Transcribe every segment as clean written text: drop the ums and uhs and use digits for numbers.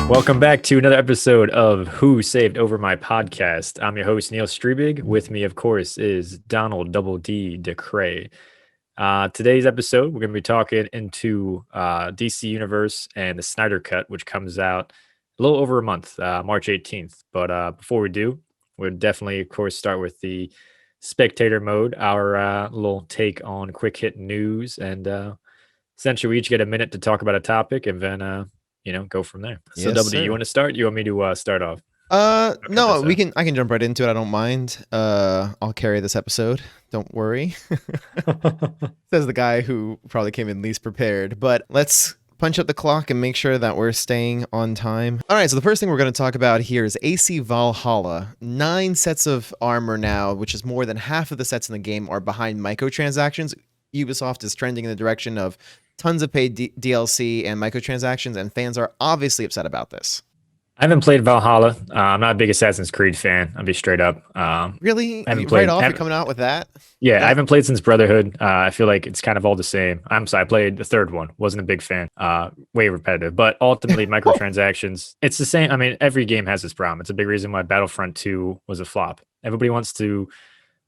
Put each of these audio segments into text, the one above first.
Welcome back to another episode of Who Saved Over My Podcast. I'm your host, Neil Strebig. With me, of course, is Donald Double D DeCray. Today's episode, we're going to be talking into DC Universe and the Snyder Cut, which comes out a little over a month, March 18th. But before we do, we'll definitely, of course, start with the Spectator mode, our little take on quick hit news. And essentially, we each get a minute to talk about a topic and then go from there. So, Yes, Double D, sir. you want to start? You want me to start off? No, I can jump right into it. I don't mind. I'll carry this episode. Don't worry. Says the guy who probably came in least prepared. But let's punch up the clock and make sure that we're staying on time. All right, so the first thing we're going to talk about here is AC Valhalla. 9 sets of armor now, which is more than half of the sets in the game, are behind microtransactions. Ubisoft is trending in the direction of tons of paid DLC and microtransactions, and fans are obviously upset about this. I haven't played Valhalla. I'm not a big Assassin's Creed fan. I'll be straight up. Really? I haven't Right played- off, I you're haven't- coming out with that? Yeah, I haven't played since Brotherhood. I feel like it's kind of all the same. I'm sorry, I played the third one. Wasn't a big fan. Way repetitive. But ultimately, microtransactions, it's the same. I mean, every game has this problem. It's a big reason why Battlefront 2 was a flop. Everybody wants to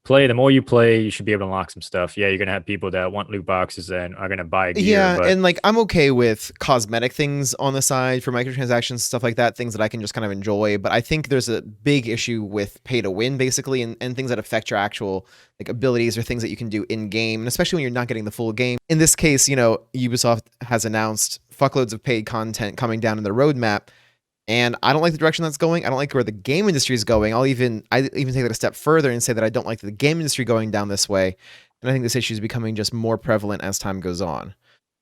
play. The more you play, you should be able to unlock some stuff. Yeah, you're going to have people that want loot boxes and are going to buy gear. Yeah, but and like I'm okay with cosmetic things on the side for microtransactions, stuff like that, things that I can just kind of enjoy. But I think there's a big issue with pay to win, basically, and things that affect your actual like abilities or things that you can do in game, and especially when you're not getting the full game. In this case, Ubisoft has announced fuckloads of paid content coming down in the roadmap. And I don't like the direction that's going. I don't like where the game industry is going. I even take that a step further and say that I don't like the game industry going down this way. And I think this issue is becoming just more prevalent as time goes on.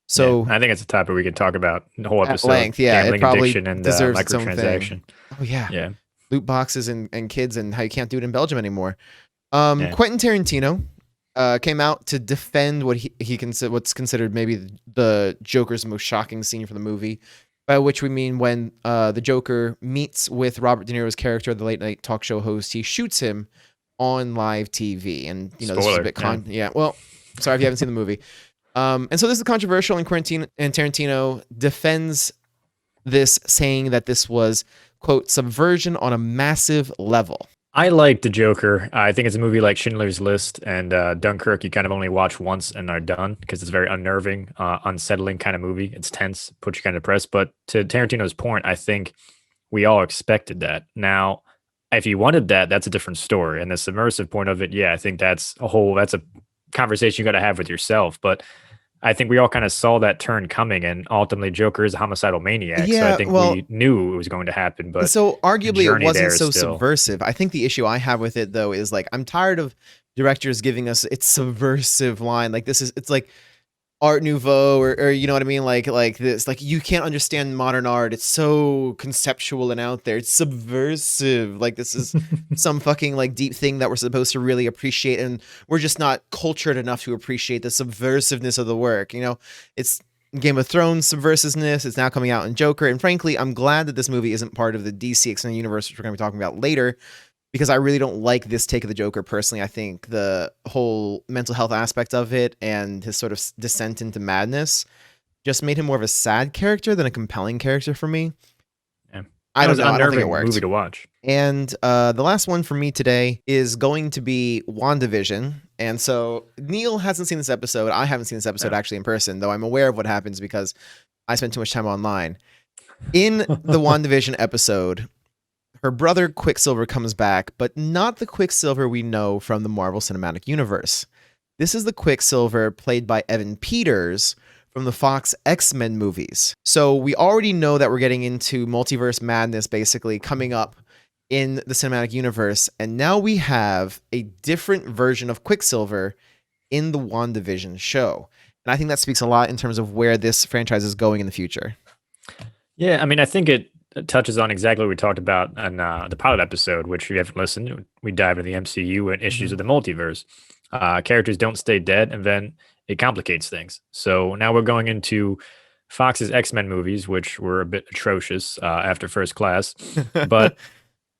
So yeah, I think it's a topic we could talk about the whole at episode. length, yeah, it Gambling probably addiction and deserves its own microtransaction. thing. Oh yeah, Yeah. loot boxes and kids and how you can't do it in Belgium anymore. Yeah. Quentin Tarantino came out to defend what's considered maybe the Joker's most shocking scene from the movie. By which we mean when the Joker meets with Robert De Niro's character, the late night talk show host, he shoots him on live TV. And, this is a Spoiler, bit well, sorry if you haven't seen the movie. And so this is controversial, and Tarantino defends this, saying that this was, quote, subversion on a massive level. I like The Joker. I think it's a movie like Schindler's List and Dunkirk. You kind of only watch once and are done because it's a very unnerving, unsettling kind of movie. It's tense, puts you kind of depressed. But to Tarantino's point, I think we all expected that. Now, if you wanted that, that's a different story. And the submersive point of it, yeah, I think that's a conversation you got to have with yourself. But I think we all kind of saw that turn coming, and ultimately Joker is a homicidal maniac. So Yeah, I think well, we knew it was going to happen. But so arguably it journey wasn't there so still. subversive. I think the issue I have with it though is like I'm tired of directors giving us its subversive line. Like it's like Art Nouveau or you know what I mean? Like this, like you can't understand modern art. It's so conceptual and out there. It's subversive. Like this is some fucking like deep thing that we're supposed to really appreciate, and we're just not cultured enough to appreciate the subversiveness of the work. It's Game of Thrones subversiveness. It's now coming out in Joker, and frankly, I'm glad that this movie isn't part of the DC extended universe, which we're going to be talking about later. Because I really don't like this take of the Joker personally. I think the whole mental health aspect of it and his sort of descent into madness just made him more of a sad character than a compelling character for me. Yeah. I don't It was know. an I don't think it unnerving worked. movie to watch. And the last one for me today is going to be WandaVision. And so Neil hasn't seen this episode. I haven't seen this episode actually in person, though I'm aware of what happens because I spend too much time online. In the WandaVision episode, her brother Quicksilver comes back, but not the Quicksilver we know from the Marvel Cinematic Universe. This is the Quicksilver played by Evan Peters from the Fox X-Men movies. So we already know that we're getting into multiverse madness basically coming up in the cinematic universe, and now we have a different version of Quicksilver in the WandaVision show. And I think that speaks a lot in terms of where this franchise is going in the future. Yeah, I mean, I think it touches on exactly what we talked about in the pilot episode, which if you haven't listened, we dive into the MCU and issues of the multiverse. Characters don't stay dead, and then it complicates things. So now we're going into Fox's X-Men movies, which were a bit atrocious after First Class. But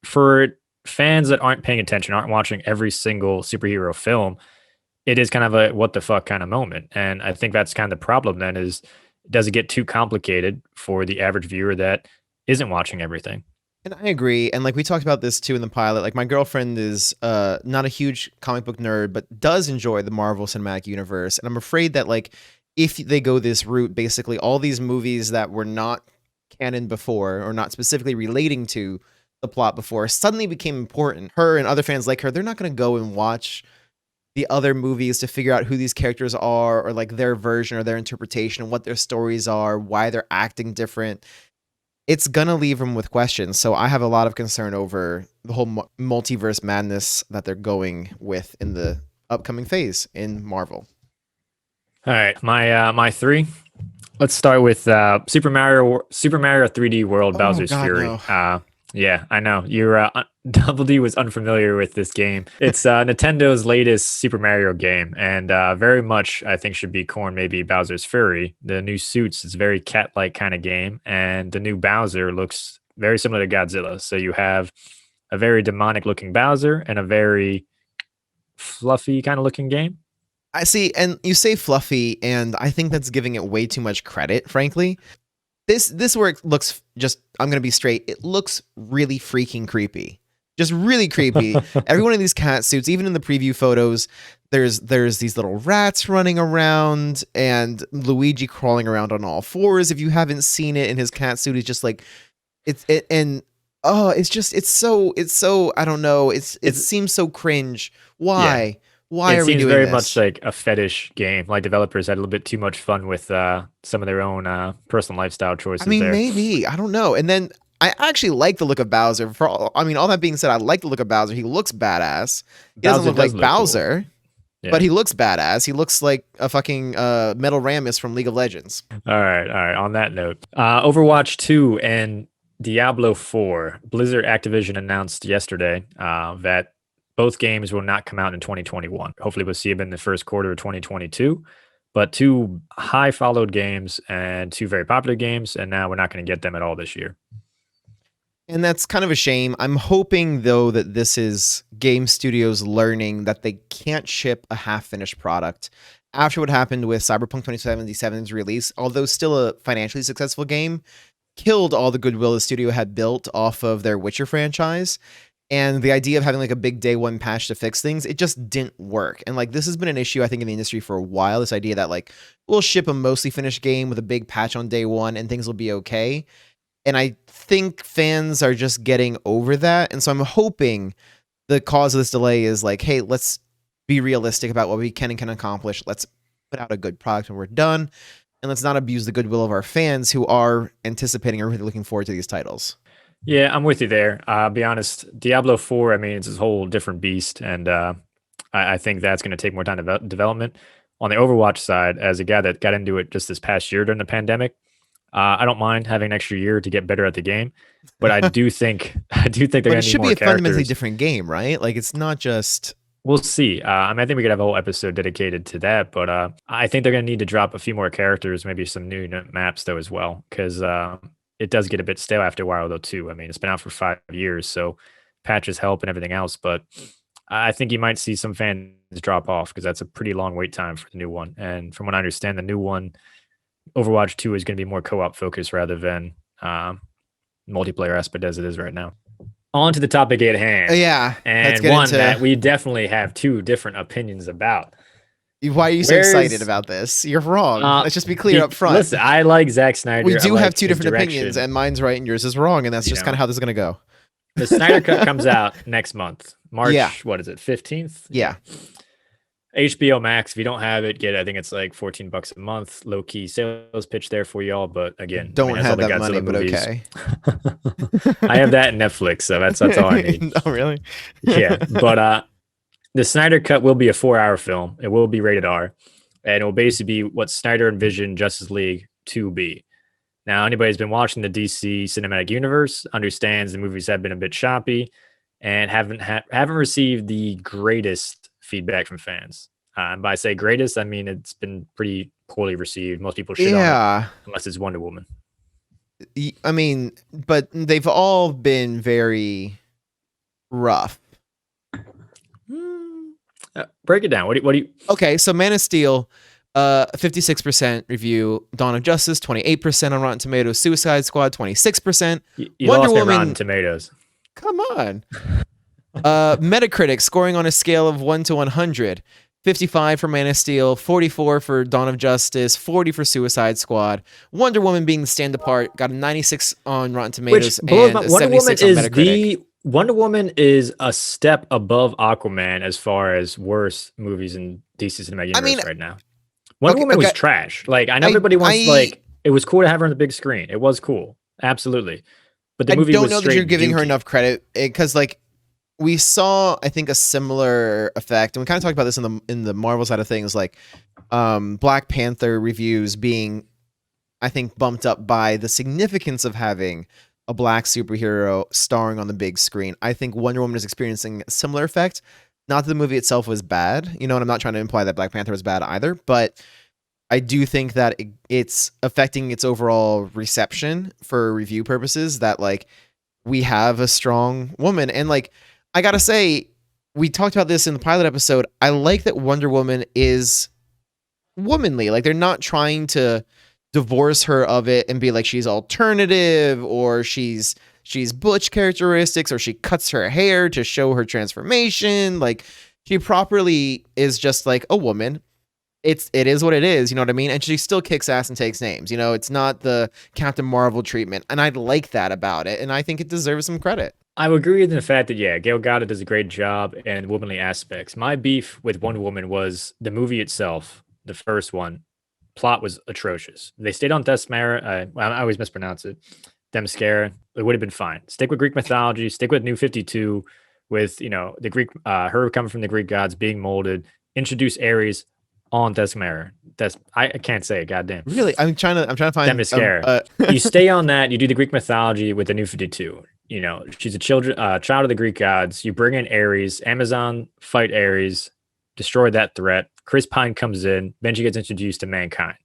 for fans that aren't paying attention, aren't watching every single superhero film, it is kind of a what the fuck kind of moment. And I think that's kind of the problem then is, does it get too complicated for the average viewer that isn't watching everything. And I agree. And like we talked about this too in the pilot, like my girlfriend is not a huge comic book nerd, but does enjoy the Marvel Cinematic Universe. And I'm afraid that like if they go this route, basically all these movies that were not canon before or not specifically relating to the plot before suddenly became important. Her and other fans like her, they're not going to go and watch the other movies to figure out who these characters are or like their version or their interpretation and what their stories are, why they're acting different. It's gonna leave them with questions. So I have a lot of concern over the whole multiverse madness that they're going with in the upcoming phase in Marvel. All right, my three. Let's start with Super Mario 3D World Bowser's God, Fury. no. Yeah, I know. You're Double D was unfamiliar with this game. It's Nintendo's latest Super Mario game, and very much I think should be corn maybe Bowser's Fury. The new suits is a very cat-like kind of game, and the new Bowser looks very similar to Godzilla. So you have a very demonic-looking Bowser and a very fluffy kind of looking game. I see, and you say fluffy, and I think that's giving it way too much credit, frankly. This work looks just, I'm gonna be straight, it looks really freaking creepy. Just really creepy. Every one of these cat suits, even in the preview photos, there's these little rats running around and Luigi crawling around on all fours. If you haven't seen it in his cat suit, he's just like it's so I don't know. It seems so cringe. Why? Yeah. Why It are we seems doing very this? much like a fetish game. Like developers had a little bit too much fun with some of their own personal lifestyle choices I mean, there. maybe. I don't know. And then I actually like the look of Bowser. All that being said, I like the look of Bowser. He looks badass. He doesn't look like Bowser, Yeah. but he looks badass. He looks like a fucking Metal Ramus from League of Legends. All right. On that note, Overwatch 2 and Diablo 4. Blizzard Activision announced yesterday that both games will not come out in 2021. Hopefully, we'll see them in the first quarter of 2022. But two high followed games and two very popular games, and now we're not going to get them at all this year. And that's kind of a shame. I'm hoping, though, that this is game studios learning that they can't ship a half-finished product. After what happened with Cyberpunk 2077's release, although still a financially successful game, killed all the goodwill the studio had built off of their Witcher franchise. And the idea of having like a big day one patch to fix things, it just didn't work. And like this has been an issue, I think, in the industry for a while. This idea that like we'll ship a mostly finished game with a big patch on day one and things will be okay. And I think fans are just getting over that. And so I'm hoping the cause of this delay is like, hey, let's be realistic about what we can and can accomplish. Let's put out a good product when we're done. And let's not abuse the goodwill of our fans who are anticipating or really looking forward to these titles. Yeah, I'm with you there. I'll be honest, Diablo 4, I mean, it's a whole different beast, and I think that's going to take more time development. On the Overwatch side, as a guy that got into it just this past year during the pandemic, I don't mind having an extra year to get better at the game, but I do think they're going to need more characters. It should be a fundamentally different game, right? Like it's not just. We'll see. I mean, I think we could have a whole episode dedicated to that, but I think they're going to need to drop a few more characters, maybe some new maps though as well, because it does get a bit stale after a while though too. I mean, it's been out for 5 years, so patches help and everything else, but I think you might see some fans drop off because that's a pretty long wait time for the new one. And from what I understand, the new one, Overwatch 2, is going to be more co-op focused rather than multiplayer aspect as it is right now. On to the topic at hand. Yeah. And one that we definitely have two different opinions about. Why are you so excited about this? You're wrong. Let's just be clear up front. Listen, I like Zack Snyder. We do have two different opinions, and mine's right and yours is wrong, and that's just kind of how this is going to go. The Snyder Cut comes out next month. March, what is it, 15th? Yeah. HBO Max, if you don't have it, get it. I think it's like $14 a month. Low-key sales pitch there for y'all, but again, don't have that money, but movies. Okay. I have that in Netflix, so that's all I need. Oh, really? Yeah, but the Snyder Cut will be a 4-hour film. It will be rated R, and it will basically be what Snyder envisioned Justice League to be. Now, anybody who's been watching the DC Cinematic Universe understands the movies have been a bit choppy and haven't received the greatest feedback from fans. And by say greatest, I mean it's been pretty poorly received. Most people shit on it, unless it's Wonder Woman. I mean, but they've all been very rough. Break it down. What do you? Okay, so Man of Steel, 56% review. Dawn of Justice, 28% on Rotten Tomatoes. Suicide Squad, 26%. You Wonder lost me at Rotten Woman, Tomatoes. come on. Metacritic scoring on a scale of 1 to 100. 55 for Man of Steel, 44 for Dawn of Justice, 40 for Suicide Squad. Wonder Woman being the stand apart, got a 96 on Rotten Tomatoes and a 76 on Metacritic. Wonder Woman is a step above Aquaman as far as worst movies in DC Cinematic Universe right now. Wonder Woman was trash. Like, I know everybody wants, like, it was cool to have her on the big screen. It was cool. Absolutely. But the movie was I don't know that you're giving her enough credit because, like, we saw, I think, a similar effect, and we kind of talked about this in the Marvel side of things, like Black Panther reviews being, I think, bumped up by the significance of having a black superhero starring on the big screen. I think Wonder Woman is experiencing a similar effect. Not that the movie itself was bad, you know, and I'm not trying to imply that Black Panther was bad either, but I do think that it's affecting its overall reception for review purposes, that, like, we have a strong woman. And, like, I gotta say, we talked about this in the pilot episode. I like that Wonder Woman is womanly. Like, they're not trying to divorce her of it and be like she's alternative or she's butch characteristics or she cuts her hair to show her transformation. Like, she properly is just like a woman. It is what it is, you know what I mean? And she still kicks ass and takes names. You know, it's not the Captain Marvel treatment. And I like that about it. And I think it deserves some credit. I would agree with the fact that, yeah, Gal Gadot does a great job in womanly aspects. My beef with Wonder Woman was the movie itself, the first one. Plot was atrocious. They stayed on Themyscira. I always mispronounce it. Themyscira. It would have been fine. Stick with Greek mythology. Stick with New 52 with, you know, the Greek, her coming from the Greek gods, being molded. Introduce Ares on Themyscira. I can't say it. Goddamn. Really, I'm trying to find Themyscira. You stay on that. You do the Greek mythology with the New 52. You know, she's a child of the Greek gods. You bring in Ares. Amazon fight Ares, destroy that threat. Chris Pine comes in. Then she gets introduced to mankind.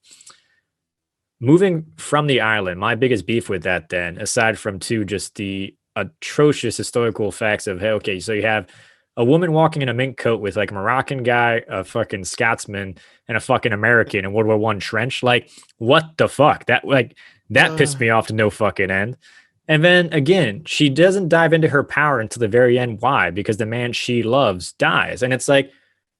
Moving from the island, my biggest beef with that then, aside from just the atrocious historical facts of, hey, okay, so you have a woman walking in a mink coat with, like, a Moroccan guy, a fucking Scotsman, and a fucking American in World War I trench. Like, what the fuck? That pissed me off to no fucking end. And then again, she doesn't dive into her power until the very end. Why? Because the man she loves dies. And it's like,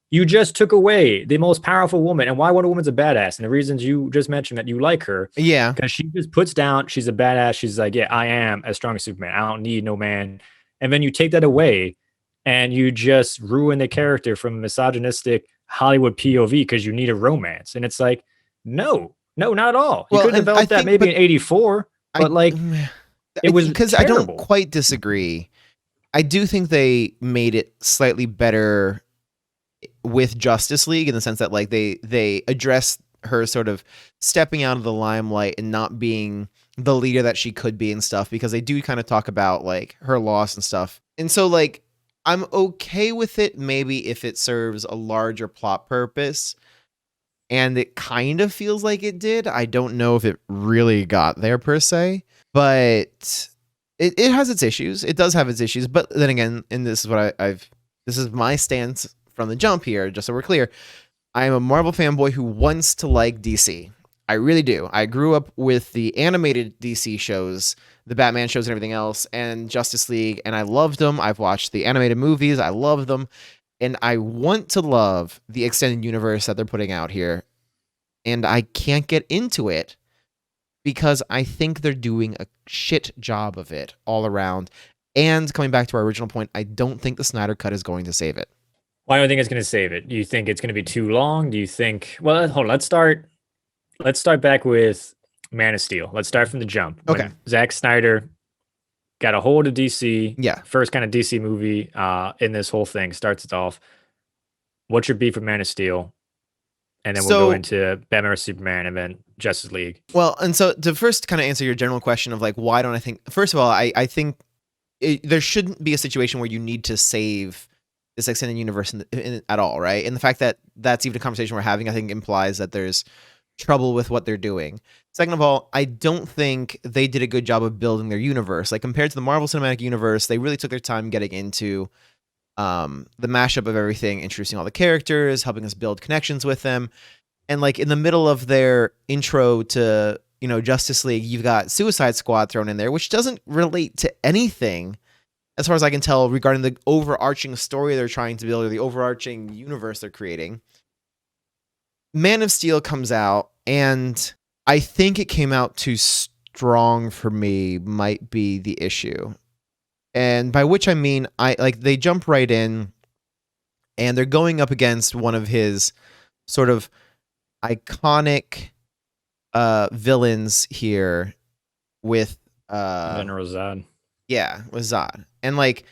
you just took away the most powerful woman. And why Wonder Woman's a badass? And the reasons you just mentioned that you like her. Yeah. Because she just puts down, she's a badass. She's like, yeah, I am as strong as Superman. I don't need no man. And then you take that away and you just ruin the character from a misogynistic Hollywood POV because you need a romance. And it's like, no, not at all. You could have developed that maybe in 84, but like... It was because I don't quite disagree. I do think they made it slightly better with Justice League in the sense that, like, they address her sort of stepping out of the limelight and not being the leader that she could be and stuff, because they do kind of talk about, like, her loss and stuff. And so, like, I'm okay with it maybe if it serves a larger plot purpose. And it kind of feels like it did. I don't know if it really got there per se. But it has its issues. It does have its issues. But then again, and this is what this is my stance from the jump here, just so we're clear. I am a Marvel fanboy who wants to like DC. I really do. I grew up with the animated DC shows, the Batman shows and everything else, and Justice League, and I loved them. I've watched the animated movies. I love them. And I want to love the extended universe that they're putting out here. And I can't get into it, because I think they're doing a shit job of it all around. And coming back to our original point, I don't think the Snyder Cut is going to save it. Why do you think it's going to save it? Do you think it's going to be too long? Do you think... Well, hold on. Let's start back with Man of Steel. Let's start from the jump. When okay. Zack Snyder got a hold of DC. Yeah. First kind of DC movie in this whole thing. Starts it off. What's your beef with Man of Steel? And then we'll go into Batman vs Superman and then Justice League. Well, and so to first kind of answer your general question of, like, why don't I think... First of all, I think there shouldn't be a situation where you need to save this extended universe at all, right? And the fact that that's even a conversation we're having, I think, implies that there's trouble with what they're doing. Second of all, I don't think they did a good job of building their universe. Like, compared to the Marvel Cinematic Universe, they really took their time getting into the mashup of everything, introducing all the characters, helping us build connections with them. And like in the middle of their intro to, Justice League, you've got Suicide Squad thrown in there, which doesn't relate to anything as far as I can tell regarding the overarching story they're trying to build or the overarching universe they're creating. Man of Steel comes out, and I think it came out too strong for me, might be the issue. And by which I mean, they jump right in, and they're going up against one of his sort of iconic villains here with General Zod. Yeah, with Zod. And like,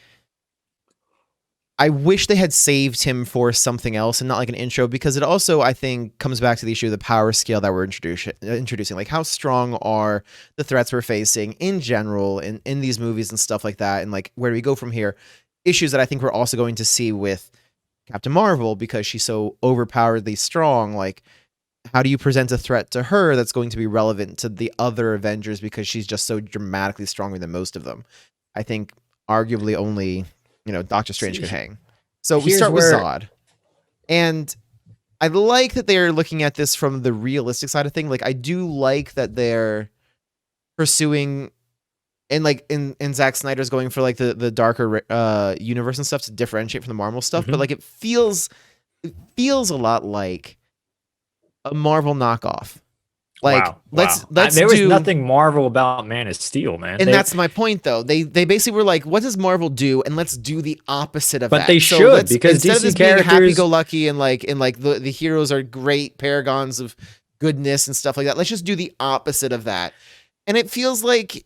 I wish they had saved him for something else and not like an intro, because it also, I think, comes back to the issue of the power scale that we're introducing. Like, how strong are the threats we're facing in general in these movies and stuff like that? And like, where do we go from here? Issues that I think we're also going to see with Captain Marvel, because she's so overpoweredly strong. Like, how do you present a threat to her that's going to be relevant to the other Avengers, because she's just so dramatically stronger than most of them? I think arguably only, Doctor Strange could hang. So we start with Zod. And I like that they're looking at this from the realistic side of things. Like, I do like that they're pursuing, and like in Zack Snyder's going for like the darker universe and stuff to differentiate from the Marvel stuff. But like, it feels a lot like a Marvel knockoff. Like, wow. let's there was nothing Marvel about Man of Steel, man. And that's my point, though. They basically were like, what does Marvel do? And let's do the opposite of that. But they should, because instead DC of this characters being happy-go-lucky and like the heroes are great paragons of goodness and stuff like that, let's just do the opposite of that. And it feels like,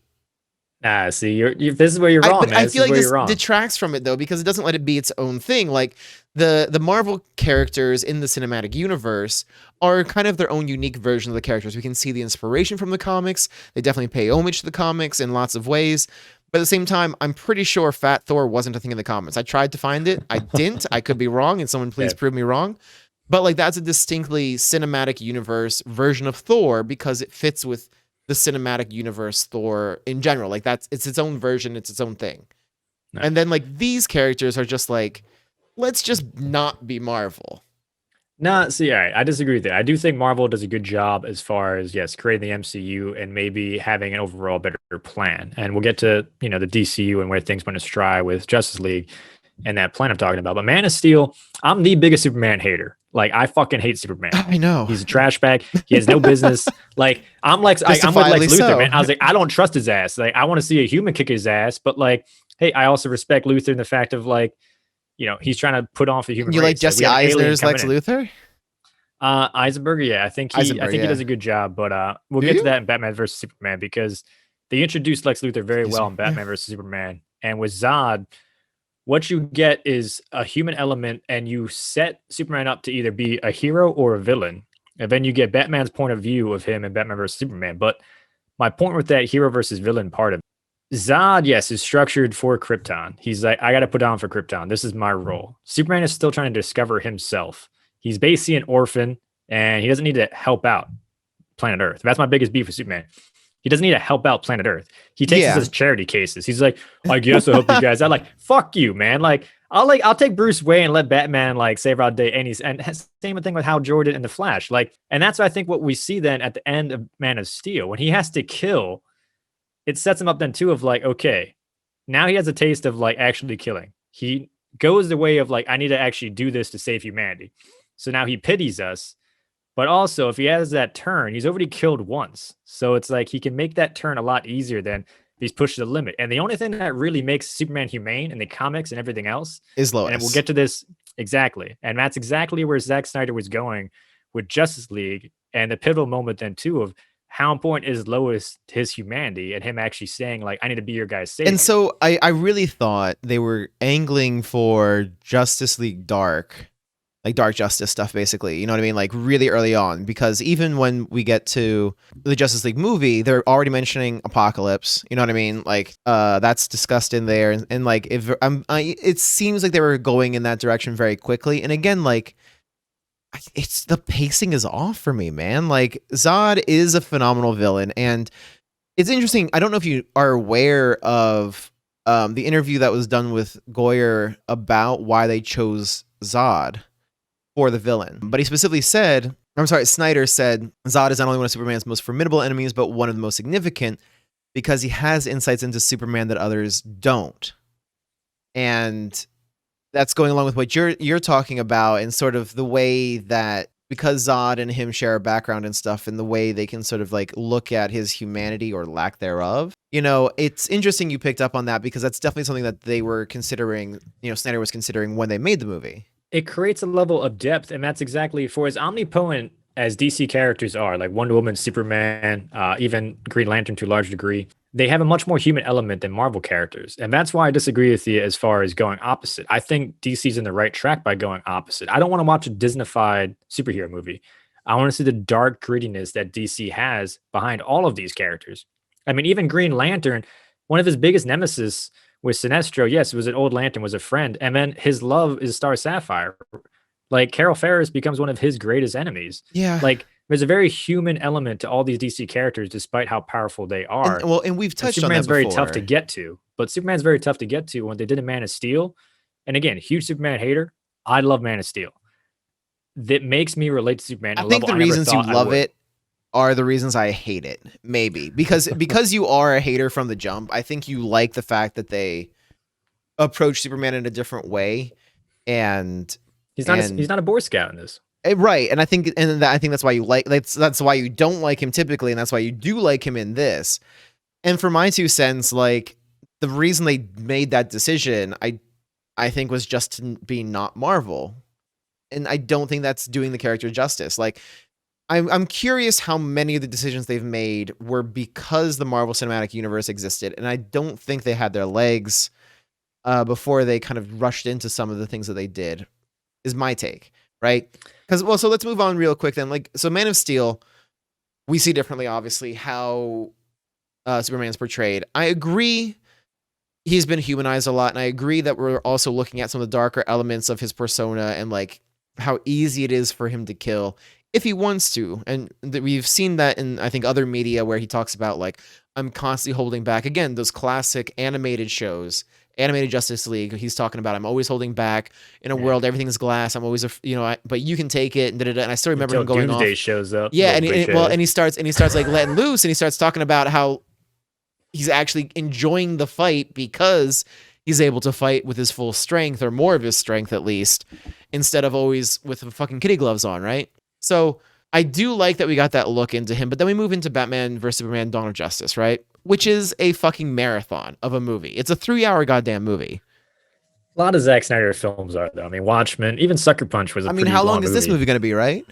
see, this is where you're wrong, man. I feel like this detracts from it, though, because it doesn't let it be its own thing. Like, the Marvel characters in the cinematic universe are kind of their own unique version of the characters. We can see the inspiration from the comics. They definitely pay homage to the comics in lots of ways. But at the same time, I'm pretty sure Fat Thor wasn't a thing in the comics. I tried to find it. I didn't. I could be wrong, and someone please prove me wrong. But like, that's a distinctly cinematic universe version of Thor, because it fits with the cinematic universe Thor in general. Like, it's its own version. It's its own thing. Nice. And then like, these characters are just like, let's just not be Marvel. No, see, all right, I disagree with that. I do think Marvel does a good job as far as, yes, creating the MCU and maybe having an overall better plan. And we'll get to, the DCU and where things went astray with Justice League and that plan I'm talking about. But Man of Steel, I'm the biggest Superman hater. Like, I fucking hate Superman. I know. He's a trash bag. He has no business. Like, I'm with Lex Luthor, man. I was like, I don't trust his ass. Like, I want to see a human kick his ass. But like, hey, I also respect Luthor in the fact of like, he's trying to put on for human race. You like Jesse Eisner's Lex Luthor? Eisenberg, yeah. I think he does a good job, but we'll get to that in Batman versus Superman, because they introduced Lex Luthor very well in Batman versus Superman. And with Zod, what you get is a human element, and you set Superman up to either be a hero or a villain. And then you get Batman's point of view of him in Batman versus Superman. But my point with that hero versus villain part of Zod, yes, is structured for Krypton. He's like, I got to put on for Krypton. This is my role. Superman is still trying to discover himself. He's basically an orphan, and he doesn't need to help out planet Earth. That's my biggest beef with Superman. He doesn't need to help out planet Earth. He takes us as charity cases. He's like, I guess I'll help you guys out. Like, fuck you, man. Like, I'll take Bruce Wayne and let Batman like save our day. And same thing with Hal Jordan in The Flash. Like, and that's I think what we see then at the end of Man of Steel, when he has to kill. It sets him up then too of like, okay, now he has a taste of like actually killing. He goes the way of like, I need to actually do this to save humanity. So now he pities us, but also if he has that turn, he's already killed once. So it's like he can make that turn a lot easier than he's pushed to the limit. And the only thing that really makes Superman humane in the comics and everything else is Lois. And we'll get to this exactly. And that's exactly where Zack Snyder was going with Justice League, and the pivotal moment then too of how important is Lois to his humanity and him actually saying like, I need to be your guy's savior. And so I really thought they were angling for Justice League Dark, like Dark Justice stuff, basically. You know what I mean? Like really early on, because even when we get to the Justice League movie, they're already mentioning Apocalypse. You know what I mean? Like that's discussed in there. And like, if it seems like they were going in that direction very quickly. And again, like, it's the pacing is off for me, man. Like, Zod is a phenomenal villain, and it's interesting. I don't know if you are aware of the interview that was done with Goyer about why they chose Zod for the villain, but he specifically said I'm sorry, Snyder said Zod is not only one of Superman's most formidable enemies, but one of the most significant because he has insights into Superman that others don't. And that's going along with what you're talking about, and sort of the way that, because Zod and him share a background and stuff, and the way they can sort of like look at his humanity or lack thereof. You know, it's interesting you picked up on that, because that's definitely something that they were considering, you know, Snyder was considering when they made the movie. It creates a level of depth, and that's exactly, for as omnipotent as DC characters are, like Wonder Woman, Superman, even Green Lantern to a large degree, they have a much more human element than Marvel characters. And that's why I disagree with you as far as going opposite. I think DC's in the right track by going opposite. I don't want to watch a Disneyfied superhero movie. I want to see the dark grittiness that DC has behind all of these characters. I mean, even Green Lantern, one of his biggest nemesis was Sinestro. Yes, it was an old lantern, was a friend. And then his love is Star Sapphire. Like, Carol Ferris becomes one of his greatest enemies. Yeah. Like, there's a very human element to all these DC characters, despite how powerful they are. And we've touched Superman's on that very tough to get to, but Superman's very tough to get to. When they did a Man of Steel, and again, huge Superman hater, I love Man of Steel. That makes me relate to Superman. I think the reasons you love it are the reasons I hate it. Maybe because you are a hater from the jump. I think you like the fact that they approach Superman in a different way, and he's not a Boy Scout in this. Right, and I think that's why you like that's why you don't like him typically, and that's why you do like him in this. And for my 2 cents, like, the reason they made that decision, I think, was just to be not Marvel, and I don't think that's doing the character justice. Like, I'm curious how many of the decisions they've made were because the Marvel Cinematic Universe existed, and I don't think they had their legs before they kind of rushed into some of the things that they did. Is my take. Right? Because, so let's move on real quick then. Like, so Man of Steel, we see differently, obviously, how Superman's portrayed. I agree he's been humanized a lot, and I agree that we're also looking at some of the darker elements of his persona and, like, how easy it is for him to kill if he wants to. And we've seen that in, I think, other media where he talks about, like, I'm constantly holding back. Again, those classic animated shows, Animated Justice League, he's talking about, I'm always holding back in a world, everything's glass. I'm always, but you can take it. And I still remember him going Doomsday off. shows up. Yeah. And he starts like letting loose, and he starts talking about how he's actually enjoying the fight because he's able to fight with his full strength, or more of his strength at least, instead of always with the fucking kitty gloves on. Right. So I do like that we got that look into him, but then we move into Batman vs. Superman: Dawn of Justice, right? Which is a fucking marathon of a movie. It's a 3-hour goddamn movie. A lot of Zack Snyder films are, though. I mean, Watchmen, even Sucker Punch was a pretty how long long is this movie going to be, right?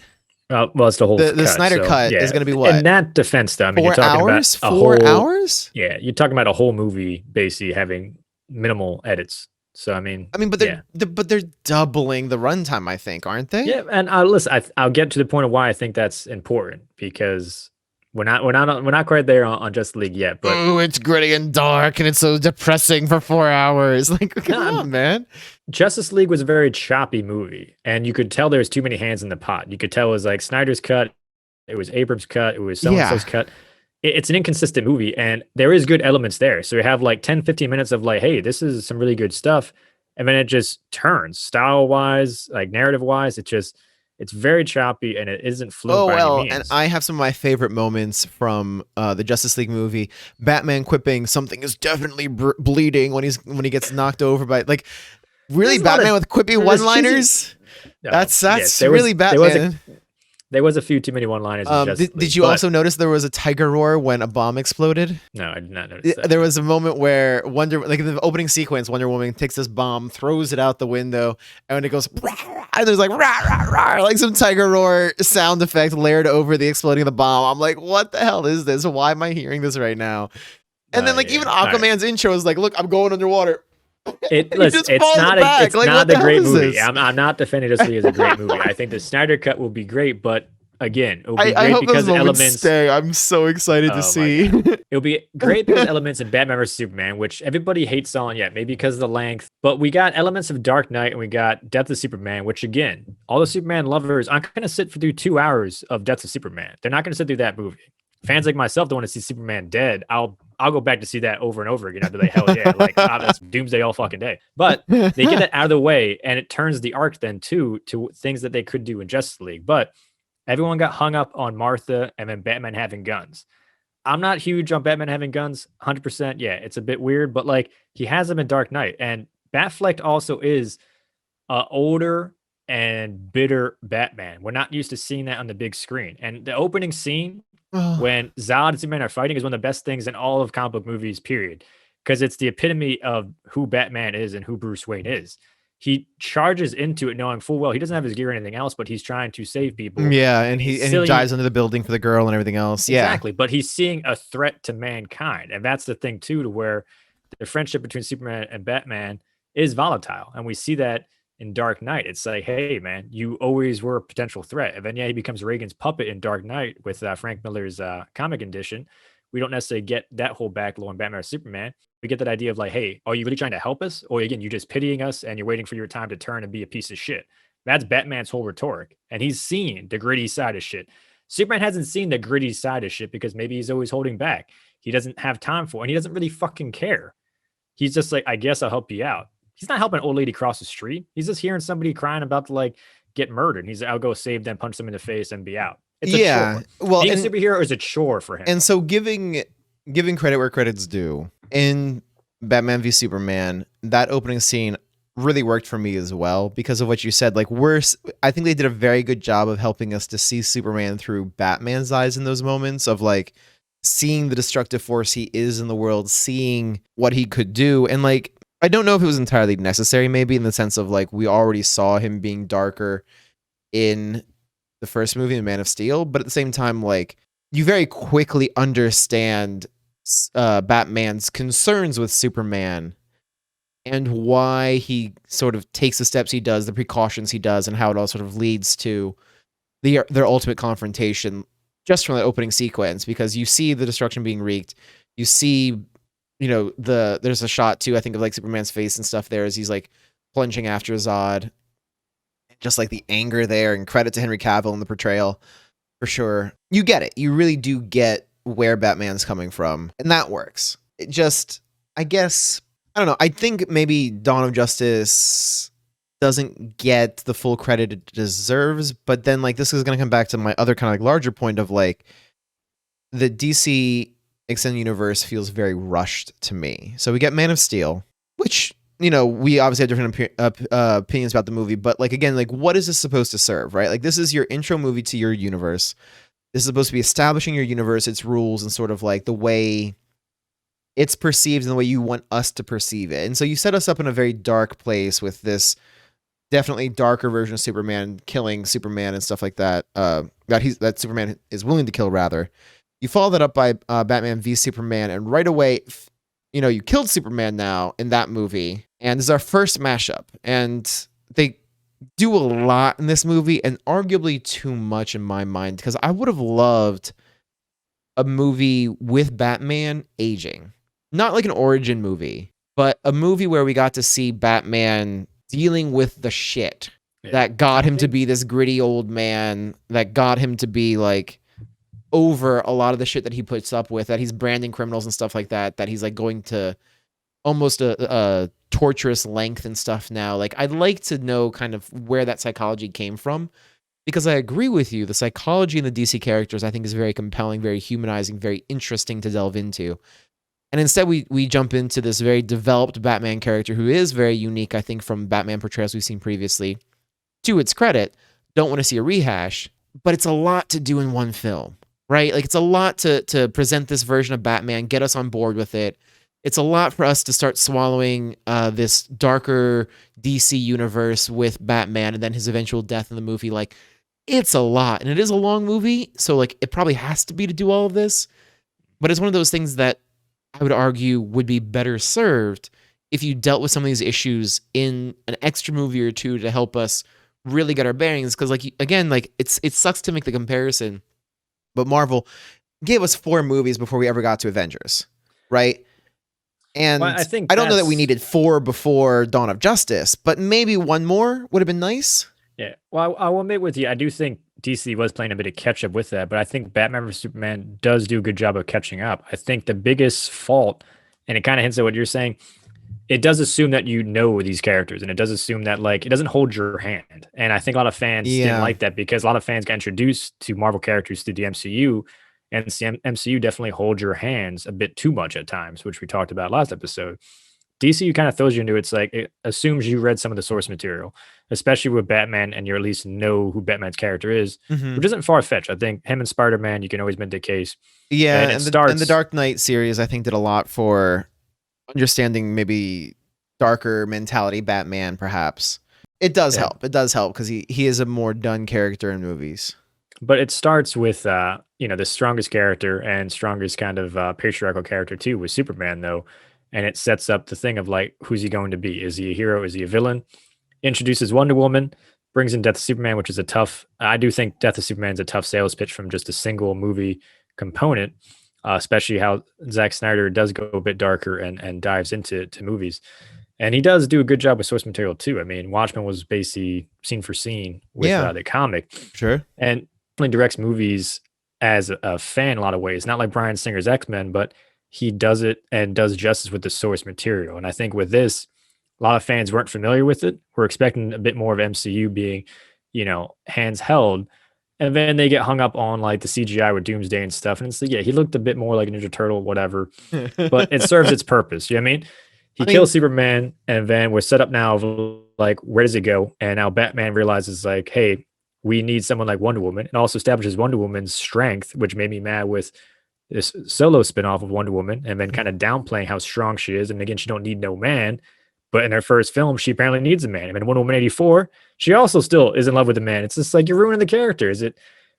Well, it's the whole the Snyder Cut is going to be what? In that defense, though, I mean, 4 you're talking hours? about 4 hours? Yeah, you're talking about a whole movie basically having minimal edits. So I mean, but they're doubling the runtime, I think, aren't they? Yeah, and listen, I'll get to the point of why I think that's important, because we're not quite there on Justice League yet. But it's gritty and dark, and it's so depressing for 4 hours. Like, come on, man. Justice League was a very choppy movie, and you could tell there was too many hands in the pot. You could tell it was like Snyder's cut, it was Abrams' cut, it was so-and-so's cut. It's an inconsistent movie, and there is good elements there. So you have like 10, 15 minutes of like, hey, this is some really good stuff. And then it just turns style-wise, like narrative-wise. It's very choppy, and it isn't fluent by any means. And I have some of my favorite moments from the Justice League movie. Batman quipping, something is definitely bleeding when he gets knocked over by, like, really Batman with quippy one-liners? That's really Batman. There was a few too many one-liners. Did you also notice there was a tiger roar when a bomb exploded? No, I did not notice that. There was a moment where in the opening sequence, Wonder Woman takes this bomb, throws it out the window, and when it goes, and there's like rah, rah, rah, like some tiger roar sound effect layered over the exploding of the bomb. I'm like, what the hell is this? Why am I hearing this right now? And then even Aquaman's intro is like, look, I'm going underwater. It's not a great movie. I'm not defending this as a great movie. I think the Snyder Cut will be great, but again, it'll be great because elements stay. I'm so excited to see. It'll be great because elements in Batman vs Superman, which everybody hates on, maybe because of the length, but we got elements of Dark Knight and we got Death of Superman, which again, all the Superman lovers aren't going to sit through 2 hours of Death of Superman. They're not going to sit through that movie. Fans like myself don't want to see Superman dead. I'll go back to see that over and over again. I'll be like, hell yeah, like that's doomsday all fucking day. But they get that out of the way, and it turns the arc then to things that they could do in Justice League. But Everyone got hung up on Martha and then Batman having guns. I'm not huge on Batman having guns, 100%. Yeah, it's a bit weird, but like he has them in Dark Knight, and Batfleck also is older and bitter Batman. We're not used to seeing that on the big screen. And the opening scene Oh, when Zod and Superman are fighting is one of the best things in all of comic book movies, period. Because it's the epitome of who Batman is and who Bruce Wayne is. He charges into it knowing full well he doesn't have his gear or anything else, but he's trying to save people. yeah, And and he's he silly. dives under the building for the girl and everything else. Yeah. Exactly. But he's seeing a threat to mankind. And that's the thing, too, to where the friendship between Superman and Batman is volatile. And we see that in Dark Knight. It's like, hey, man, you always were a potential threat. And then, yeah, he becomes Reagan's puppet in Dark Knight with Frank Miller's comic edition. We don't necessarily get that whole backload in Batman or Superman. We get that idea of like, hey, are you really trying to help us? Or again, you're just pitying us and you're waiting for your time to turn and be a piece of shit. That's Batman's whole rhetoric. And he's seen the gritty side of shit. Superman hasn't seen the gritty side of shit because maybe he's always holding back. He doesn't have time for it, and he doesn't really fucking care. He's just like, I guess I'll help you out. He's not helping an old lady cross the street. He's just hearing somebody crying about to like get murdered. And he's like, I'll go save them, punch them in the face, and be out. It's a Yeah. chore. Well, Being a and superhero is a chore for him. and so giving credit where credit's due, in Batman v Superman, that opening scene really worked for me as well because of what you said. Like I think they did a very good job of helping us to see Superman through Batman's eyes in those moments of like seeing the destructive force he is in the world, seeing what he could do. And like, I don't know if it was entirely necessary, maybe in the sense of like, we already saw him being darker in the first movie, in Man of Steel, but at the same time, like, you very quickly understand Batman's concerns with Superman and why he sort of takes the steps he does, the precautions he does, and how it all sort of leads to their ultimate confrontation just from that opening sequence. Because you see the destruction being wreaked, you see, there's a shot too, I think, of like Superman's face and stuff there as he's like plunging after Zod, just like the anger there, and credit to Henry Cavill in the portrayal for sure. You get it. You really do get where Batman's coming from, and that works. It just, I guess, I don't know. I think maybe Dawn of Justice doesn't get the full credit it deserves, but then like this is going to come back to my other kind of like larger point of like the DC extended universe feels very rushed to me. So we get Man of Steel, which, we obviously have different opinions about the movie, but like, again, like what is this supposed to serve, right? Like this is your intro movie to your universe. This is supposed to be establishing your universe, its rules, and sort of like the way it's perceived and the way you want us to perceive it. And so you set us up in a very dark place with this definitely darker version of Superman killing Superman and stuff like that. That Superman is willing to kill, rather. You follow that up by Batman v Superman, and right away, you killed Superman now in that movie, and this is our first mashup. And they do a lot in this movie, and arguably too much in my mind, because I would have loved a movie with Batman aging. Not like an origin movie, but a movie where we got to see Batman dealing with the shit that got him to be this gritty old man, that got him to be like over a lot of the shit that he puts up with, that he's branding criminals and stuff like that, that he's like going to almost a torturous length and stuff now. Like, I'd like to know kind of where that psychology came from, because I agree with you. The psychology in the DC characters, I think, is very compelling, very humanizing, very interesting to delve into. And instead, we jump into this very developed Batman character who is very unique, I think, from Batman portrayals we've seen previously. To its credit, don't want to see a rehash, but it's a lot to do in one film, right? Like, it's a lot to present this version of Batman, get us on board with it. It's a lot for us to start swallowing this darker DC universe with Batman and then his eventual death in the movie. Like, it's a lot, and it is a long movie, so like it probably has to be to do all of this. But it's one of those things that I would argue would be better served if you dealt with some of these issues in an extra movie or two to help us really get our bearings. Because, like, again, like it sucks to make the comparison, but Marvel gave us 4 movies before we ever got to Avengers, right? And Well, I don't know that we needed 4 before Dawn of Justice, but maybe one more would have been nice. Yeah. Well, I will admit with you, I do think DC was playing a bit of catch up with that, but I think Batman vs Superman does do a good job of catching up. I think the biggest fault, and it kind of hints at what you're saying, it does assume that you know these characters, and it does assume that like it doesn't hold your hand. And I think a lot of fans didn't Yeah. like that because a lot of fans got introduced to Marvel characters through the MCU, and the MCU definitely holds your hands a bit too much at times, which we talked about last episode. DCU kind of throws you into it's like it assumes you read some of the source material, especially with Batman, and you at least know who Batman's character is, Hmm. which isn't far fetched. I think him and Spider Man, you can always make the case, Yeah, and it and the starts. Dark Knight series I think did a lot for understanding maybe darker mentality Batman perhaps. It does Yeah, help. It does help because he is a more done character in movies. but it starts with the strongest character and strongest kind of patriarchal character too, with Superman though, and it sets up the thing of like who's he going to be? Is he a hero? Is he a villain? Introduces Wonder Woman, brings in Death of Superman, which is a tough. I do think Death of Superman is a tough sales pitch from just a single movie component, especially how Zack Snyder does go a bit darker and dives into movies. And he does do a good job with source material too. I mean, Watchmen was basically scene for scene with Yeah, the comic, sure. and he directs movies as a fan in a lot of ways. Not like Bryan Singer's X-Men, but he does it and does justice with the source material. And I think with this, a lot of fans weren't familiar with it. We're expecting a bit more of MCU being, hands held. And then they get hung up on like the CGI with Doomsday and stuff. And it's like, yeah, he looked a bit more like a Ninja Turtle, whatever. But it serves its purpose. You know what I mean? He I kills mean, Superman, and then we're set up now of like, where does it go? And now Batman realizes, like, hey, we need someone like Wonder Woman. It also establishes Wonder Woman's strength, which made me mad with this solo spinoff of Wonder Woman, and then kind of downplaying how strong she is. And again, she don't need no man. But in her first film, she apparently needs a man. I mean, Wonder Woman 84, she also still is in love with a man. It's just like you're ruining the character. Is it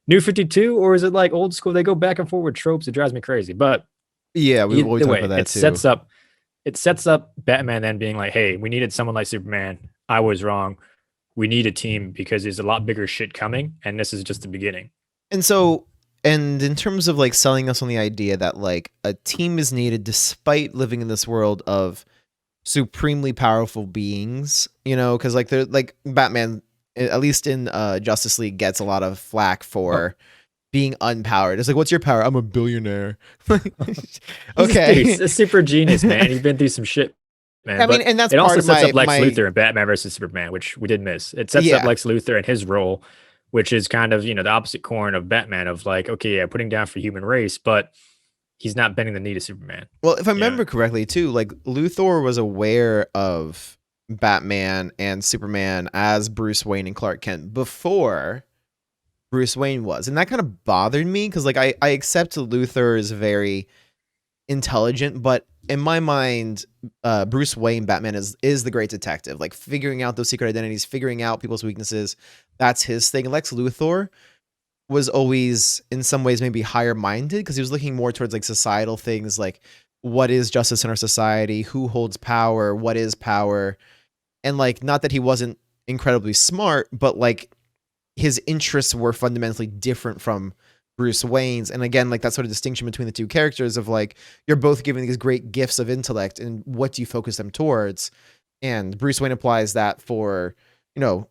New 52 or is it like old school? They go back and forth with tropes. It drives me crazy. But yeah, we either talked way, about that it too. sets up Batman then being like, hey, we needed someone like Superman. I was wrong. We need a team because there's a lot bigger shit coming, and this is just the beginning. And so, and in terms of like selling us on the idea that like a team is needed despite living in this world of supremely powerful beings, because like they're like Batman, at least in Justice League, gets a lot of flack Oh, for being unpowered. It's like, what's your power? I'm a billionaire. he's Okay. a super genius, man. He's been through some shit, man. I mean, But and that's it part also of sets up Lex my Luthor in Batman versus Superman, which we did miss. It sets up yeah. Lex Luthor and his role, which is kind of the opposite coin of Batman, of like, okay, yeah, putting down for human race, but he's not bending the knee to Superman. Well, if I Yeah. remember correctly, too, like Luthor was aware of Batman and Superman as Bruce Wayne and Clark Kent before Bruce Wayne was, and that kind of bothered me because, like, I accept Luthor is very intelligent, but in my mind, Bruce Wayne Batman is the great detective, like figuring out those secret identities, figuring out people's weaknesses. That's his thing. Lex Luthor was always in some ways maybe higher minded because he was looking more towards like societal things, like what is justice in our society, who holds power, what is power, and like not that he wasn't incredibly smart, but like his interests were fundamentally different from Bruce Wayne's. And again, like that sort of distinction between the two characters of like you're both given these great gifts of intellect, and what do you focus them towards? And Bruce Wayne applies that for you know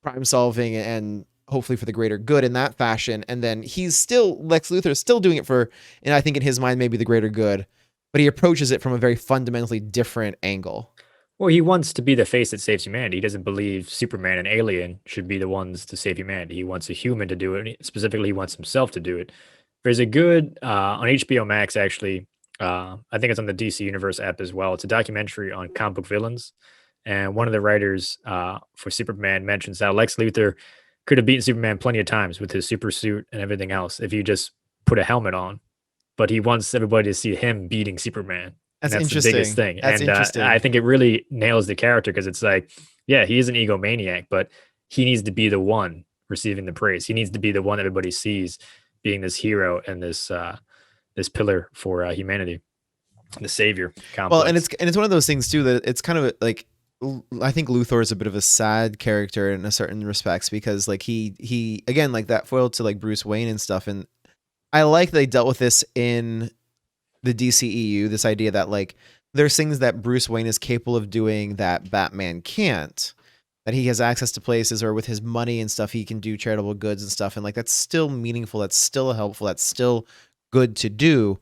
crime solving and hopefully for the greater good in that fashion. And then he's still Lex Luthor is still doing it for, and I think in his mind maybe the greater good, but he approaches it from a very fundamentally different angle. Well, he wants to be the face that saves humanity. He doesn't believe Superman and Alien should be the ones to save humanity. He wants a human to do it. Specifically, he wants himself to do it. There's a good on HBO Max, actually. I think it's on the DC Universe app as well. It's a documentary on comic book villains. And one of the writers for Superman mentions how Lex Luthor could have beaten Superman plenty of times with his super suit and everything else if you just put a helmet on. But he wants everybody to see him beating Superman, and That's that's the biggest interesting. thing. That's And I interesting. think it really nails the character because it's like, yeah, he is an egomaniac, but he needs to be the one receiving the praise. He needs to be the one everybody sees being this hero and this pillar for humanity, the savior Well, complex. and it's one of those things too that it's kind of like I think Luthor is a bit of a sad character in a certain respects because like he again like that foil to like Bruce Wayne and stuff, and I like they dealt with this in the DCEU, this idea that like there's things that Bruce Wayne is capable of doing that Batman can't, that he has access to places or with his money and stuff he can do charitable goods and stuff, and like that's still meaningful, that's still helpful, that's still good to do.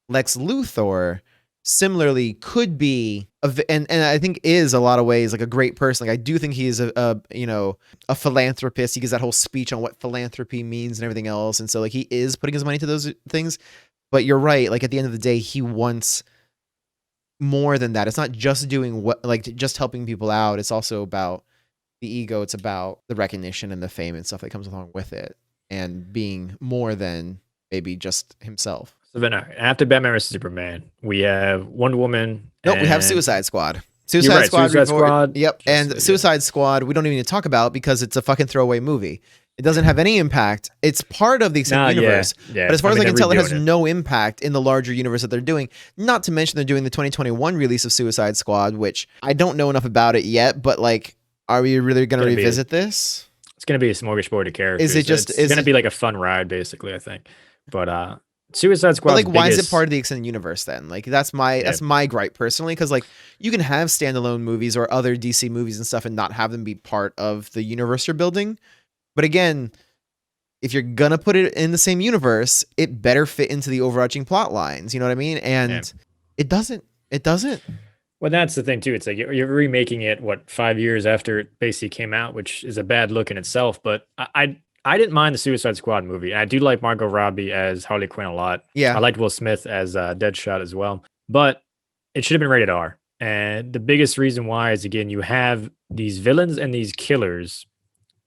Lex Luthor similarly could be and I think is a lot of ways like a great person. Like I do think he is a you know, a philanthropist. He gives that whole speech on what philanthropy means and everything else, and so like he is putting his money to those things. But you're right, like at the end of the day, he wants more than that. It's not just doing what, like just helping people out. It's also about the ego. It's about the recognition and the fame and stuff that comes along with it, and being more than maybe just himself. So then after Batman vs Superman, we have Wonder Woman. Nope, we have Suicide Squad. Suicide Squad. Yep, and Suicide Squad we don't even need to talk about because it's a fucking throwaway movie. It doesn't have any impact. It's part of the extended universe, but as far as I can tell, it has no impact in the larger universe that they're doing. Not to mention they're doing the 2021 release of Suicide Squad, which I don't know enough about it yet, but like, are we really going to revisit this? It's going to be a smorgasbord of characters. It's going to be like a fun ride, basically, I think. But Suicide Squad. Like, why is it part of the extended universe then? Like, that's my gripe personally, because like you can have standalone movies or other DC movies and stuff and not have them be part of the universe you're building. But again, if you're gonna put it in the same universe, it better fit into the overarching plot lines. You know what I mean? And it doesn't. It doesn't. Well, that's the thing too. It's like you're remaking it 5 years after it basically came out, which is a bad look in itself. But I didn't mind the Suicide Squad movie. I do like Margot Robbie as Harley Quinn a lot. Yeah, I liked Will Smith as Deadshot as well. But it should have been rated R. And the biggest reason why is, again, you have these villains and these killers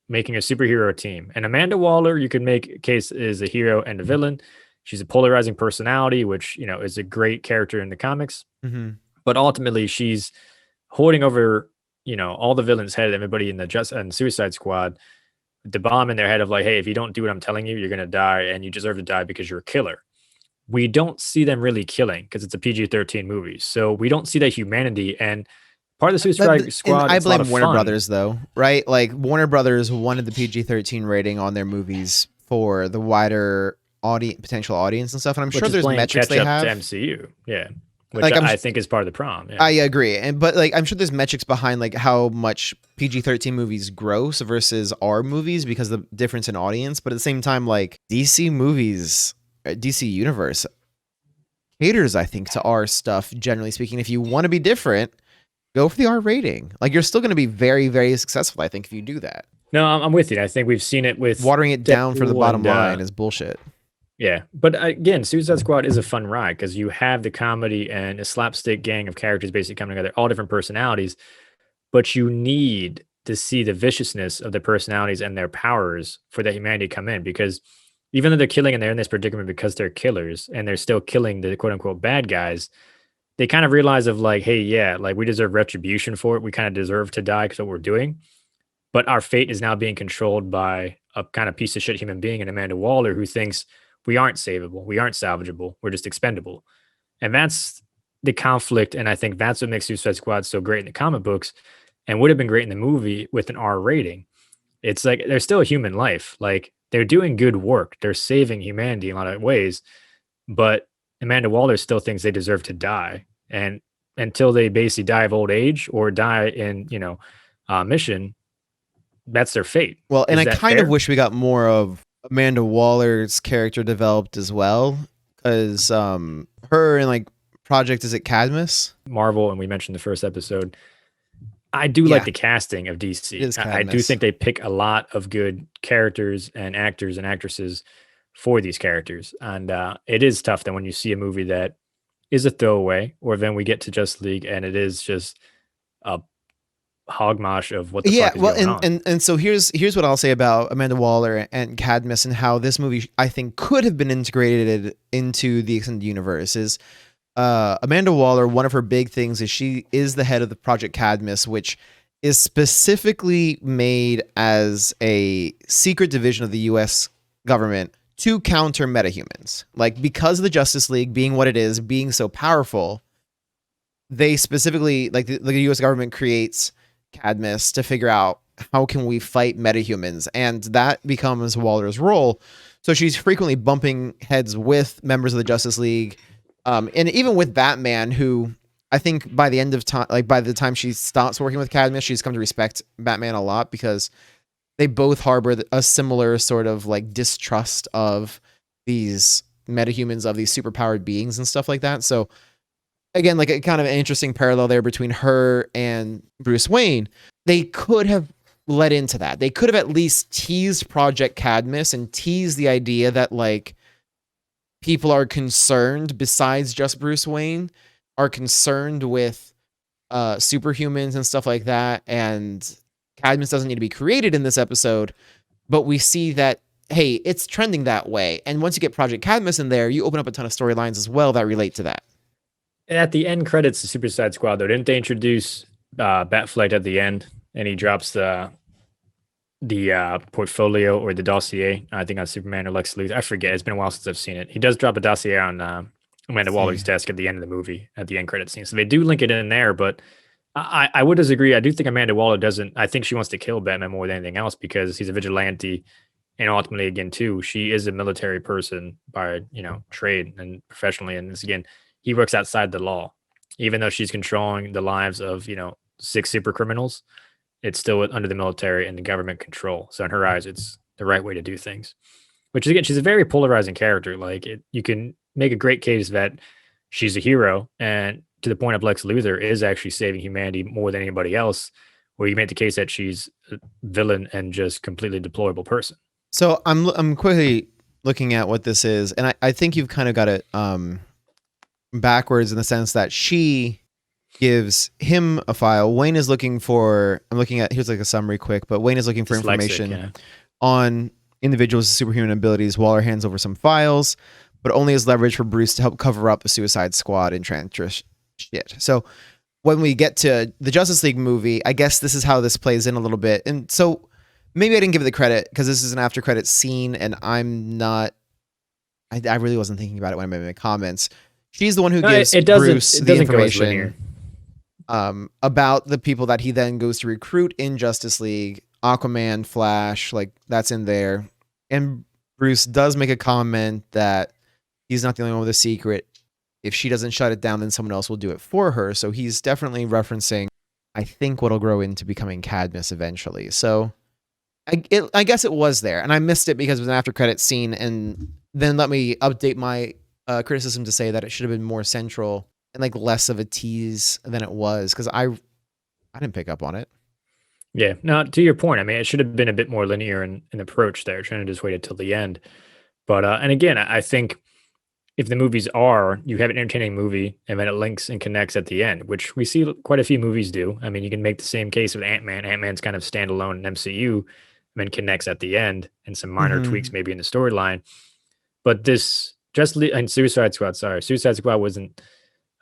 making a superhero team. And Amanda Waller, you could make a case, is a hero and a villain. She's a polarizing personality, which, you know, is a great character in the comics. Mm-hmm. But ultimately, she's holding over, you know, all the villains' head, everybody in the Suicide Squad, the bomb in their head of like, hey, if you don't do what I'm telling you, you're going to die, and you deserve to die because you're a killer. We don't see them really killing because it's a PG-13 movie. So we don't see that humanity. And part of the Suicide Squad, I blame Warner Brothers, though, right? Like, Warner Brothers wanted the PG-13 rating on their movies for the wider potential audience and stuff. And I'm sure there's metrics they have. To MCU, yeah. Which like I think is part of the problem. Yeah. I agree. But like, I'm sure there's metrics behind like how much PG-13 movies gross versus R movies because of the difference in audience. But at the same time, like DC movies, DC Universe caters, I think, to R stuff, generally speaking. If you want to be different, go for the R rating. Like, you're still going to be very, very successful, I think, if you do that. No, I'm with you. I think we've seen it with watering it down for the bottom line is bullshit. Yeah, but again, Suicide Squad is a fun ride because you have the comedy and a slapstick gang of characters basically coming together, all different personalities, but you need to see the viciousness of the personalities and their powers for that humanity to come in, because even though they're killing and they're in this predicament because they're killers and they're still killing the quote unquote bad guys, they kind of realize of like, hey, yeah, like we deserve retribution for it. We kind of deserve to die because of what we're doing. But our fate is now being controlled by a kind of piece of shit human being in Amanda Waller who thinks we aren't savable, we aren't salvageable, we're just expendable. And that's the conflict. And I think that's what makes Suicide Squad so great in the comic books and would have been great in the movie with an R rating. It's like they're still a human life. Like they're doing good work. They're saving humanity in a lot of ways. But Amanda Waller still thinks they deserve to die. And until they basically die of old age or die in, you know, mission, that's their fate. Well, and I kind of wish we got more of Amanda Waller's character developed as well, because her in like Project, is it Cadmus? Marvel, and we mentioned the first episode. I do like the casting of DC. I do think they pick a lot of good characters and actors and actresses for these characters. And it is tough that when you see a movie that is a throwaway, or then we get to Justice League and it is just a hogmash of what the fuck is going on. And so here's what I'll say about Amanda Waller and Cadmus and how this movie I think could have been integrated into the extended universe is Amanda Waller, one of her big things is she is the head of the Project Cadmus, which is specifically made as a secret division of the US government to counter metahumans. Like, because of the Justice League being what it is, being so powerful, they specifically, like the US government creates Cadmus to figure out how can we fight metahumans, and that becomes Waller's role. So she's frequently bumping heads with members of the Justice League, and even with Batman, who I think by the end of time, like by the time she stops working with Cadmus, she's come to respect Batman a lot because they both harbor a similar sort of like distrust of these metahumans, of these superpowered beings and stuff like that. So again, like a kind of an interesting parallel there between her and Bruce Wayne. They could have led into that. They could have at least teased Project Cadmus and teased the idea that like people are concerned besides just Bruce Wayne are concerned with superhumans and stuff like that. And Cadmus doesn't need to be created in this episode, but we see that, hey, it's trending that way. And once you get Project Cadmus in there, you open up a ton of storylines as well that relate to that. And at the end credits of Suicide Squad, though, didn't they introduce Batfleck at the end? And he drops the portfolio or the dossier, I think on Superman or Lex Luthor. I forget. It's been a while since I've seen it. He does drop a dossier on Amanda Waller's desk at the end of the movie, at the end credit scene. So they do link it in there, but I would disagree. I do think Amanda Waller doesn't. I think she wants to kill Batman more than anything else because he's a vigilante. And ultimately, again, too, she is a military person by, trade and professionally. And this, again, he works outside the law. Even though she's controlling the lives of, 6 super criminals, it's still under the military and the government control. So in her eyes, it's the right way to do things. Which again, she's a very polarizing character. Like you can make a great case that she's a hero, and to the point of Lex Luthor is actually saving humanity more than anybody else. Where you make the case that she's a villain and just completely deplorable person. So I'm quickly looking at what this is, and I think you've kind of got it backwards in the sense that she gives him a file. Wayne is looking for, I'm looking at, here's like a summary quick, but Wayne is looking for information on individuals with superhuman abilities. Waller hands over some files, but only as leverage for Bruce to help cover up the Suicide Squad and Enchantress shit. So when we get to the Justice League movie, I guess this is how this plays in a little bit. And so maybe I didn't give it the credit because this is an after credit scene and I'm not, I really wasn't thinking about it when I made my comments. She's the one who gives Bruce the information about the people that he then goes to recruit in Justice League. Aquaman, Flash, like that's in there. And Bruce does make a comment that he's not the only one with a secret. If she doesn't shut it down, then someone else will do it for her. So he's definitely referencing, I think, what'll grow into becoming Cadmus eventually. So I guess it was there. And I missed it because it was an after credit scene. And then let me update my criticism to say that it should have been more central and like less of a tease than it was, because I didn't pick up on it. Yeah, no, to your point, I mean, it should have been a bit more linear in approach there, trying to just wait until the end. But and again, I think if the movies are, you have an entertaining movie and then it links and connects at the end, which we see quite a few movies do. I mean, you can make the same case with Ant-Man. Ant-Man's kind of standalone in MCU and then connects at the end and some minor tweaks maybe in the storyline. But this and Suicide Squad wasn't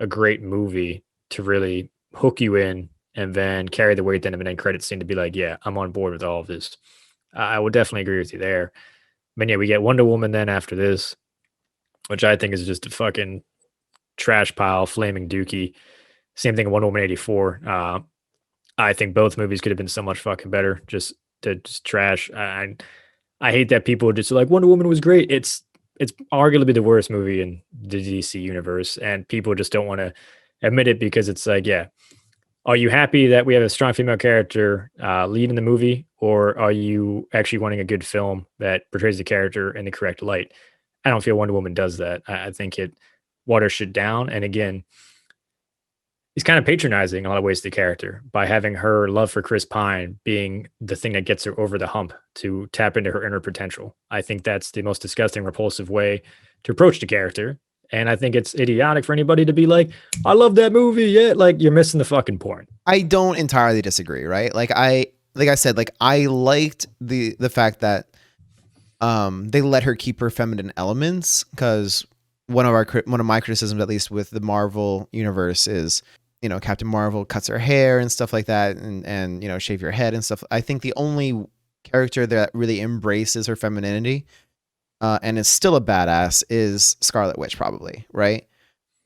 a great movie to really hook you in and then carry the weight then of an end credit scene to be like, yeah, I'm on board with all of this. I would definitely agree with you there. But yeah, we get Wonder Woman then after this, which I think is just a fucking trash pile, flaming dookie. Same thing in Wonder Woman 84. I think both movies could have been so much fucking better. Just trash. I hate that people are just like, Wonder Woman was great. It's arguably the worst movie in the DC universe, and people just don't want to admit it because it's like, yeah, are you happy that we have a strong female character lead in the movie, or are you actually wanting a good film that portrays the character in the correct light? I don't feel Wonder Woman does that. I think it waters shit down, and again, he's kind of patronizing in a lot of ways the character by having her love for Chris Pine being the thing that gets her over the hump to tap into her inner potential. I think that's the most disgusting, repulsive way to approach the character. And I think it's idiotic for anybody to be like, I love that movie. Yeah. Like you're missing the fucking point. I don't entirely disagree. Right. Like I said, like I liked the fact that they let her keep her feminine elements, because one of my criticisms, at least with the Marvel universe, is, Captain Marvel cuts her hair and stuff like that, and shave your head and stuff. I think the only character that really embraces her femininity and is still a badass is Scarlet Witch, probably, right?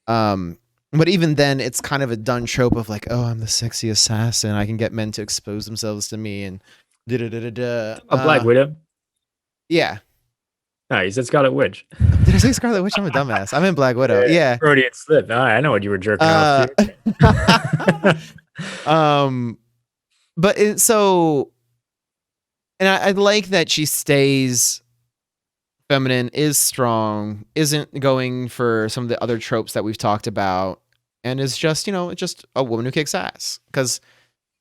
But even then, it's kind of a done trope of like, oh, I'm the sexy assassin. I can get men to expose themselves to me and da-da-da-da-da. A Black Widow? Yeah. No, you said Scarlet Witch. Did I say Scarlet Witch? I'm a dumbass. I'm in Black Widow. Yeah. Freudian slip. I know what you were jerking off to. And I like that she stays feminine, is strong, isn't going for some of the other tropes that we've talked about. and is just, just a woman who kicks ass. Because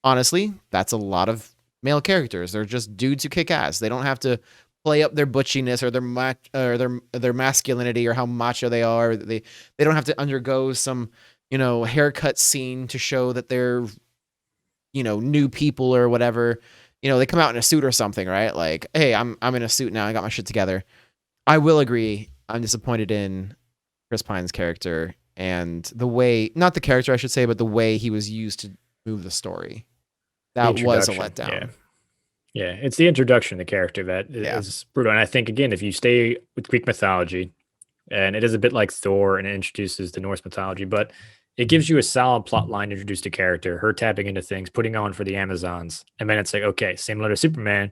honestly, that's a lot of male characters. They're just dudes who kick ass. They don't have to play up their butchiness or their masculinity or how macho they are. They don't have to undergo some, haircut scene to show that they're, new people or whatever. They come out in a suit or something, right? Like, hey, I'm in a suit now. I got my shit together. I will agree. I'm disappointed in Chris Pine's character and the way, not the character, I should say, but the way he was used to move the story. That was a letdown. Yeah, it's the introduction of the character that is brutal. And I think, again, if you stay with Greek mythology, and it is a bit like Thor and it introduces the Norse mythology, but it gives you a solid plot line to introduce the character, her tapping into things, putting on for the Amazons. And then it's like, okay, same letter Superman,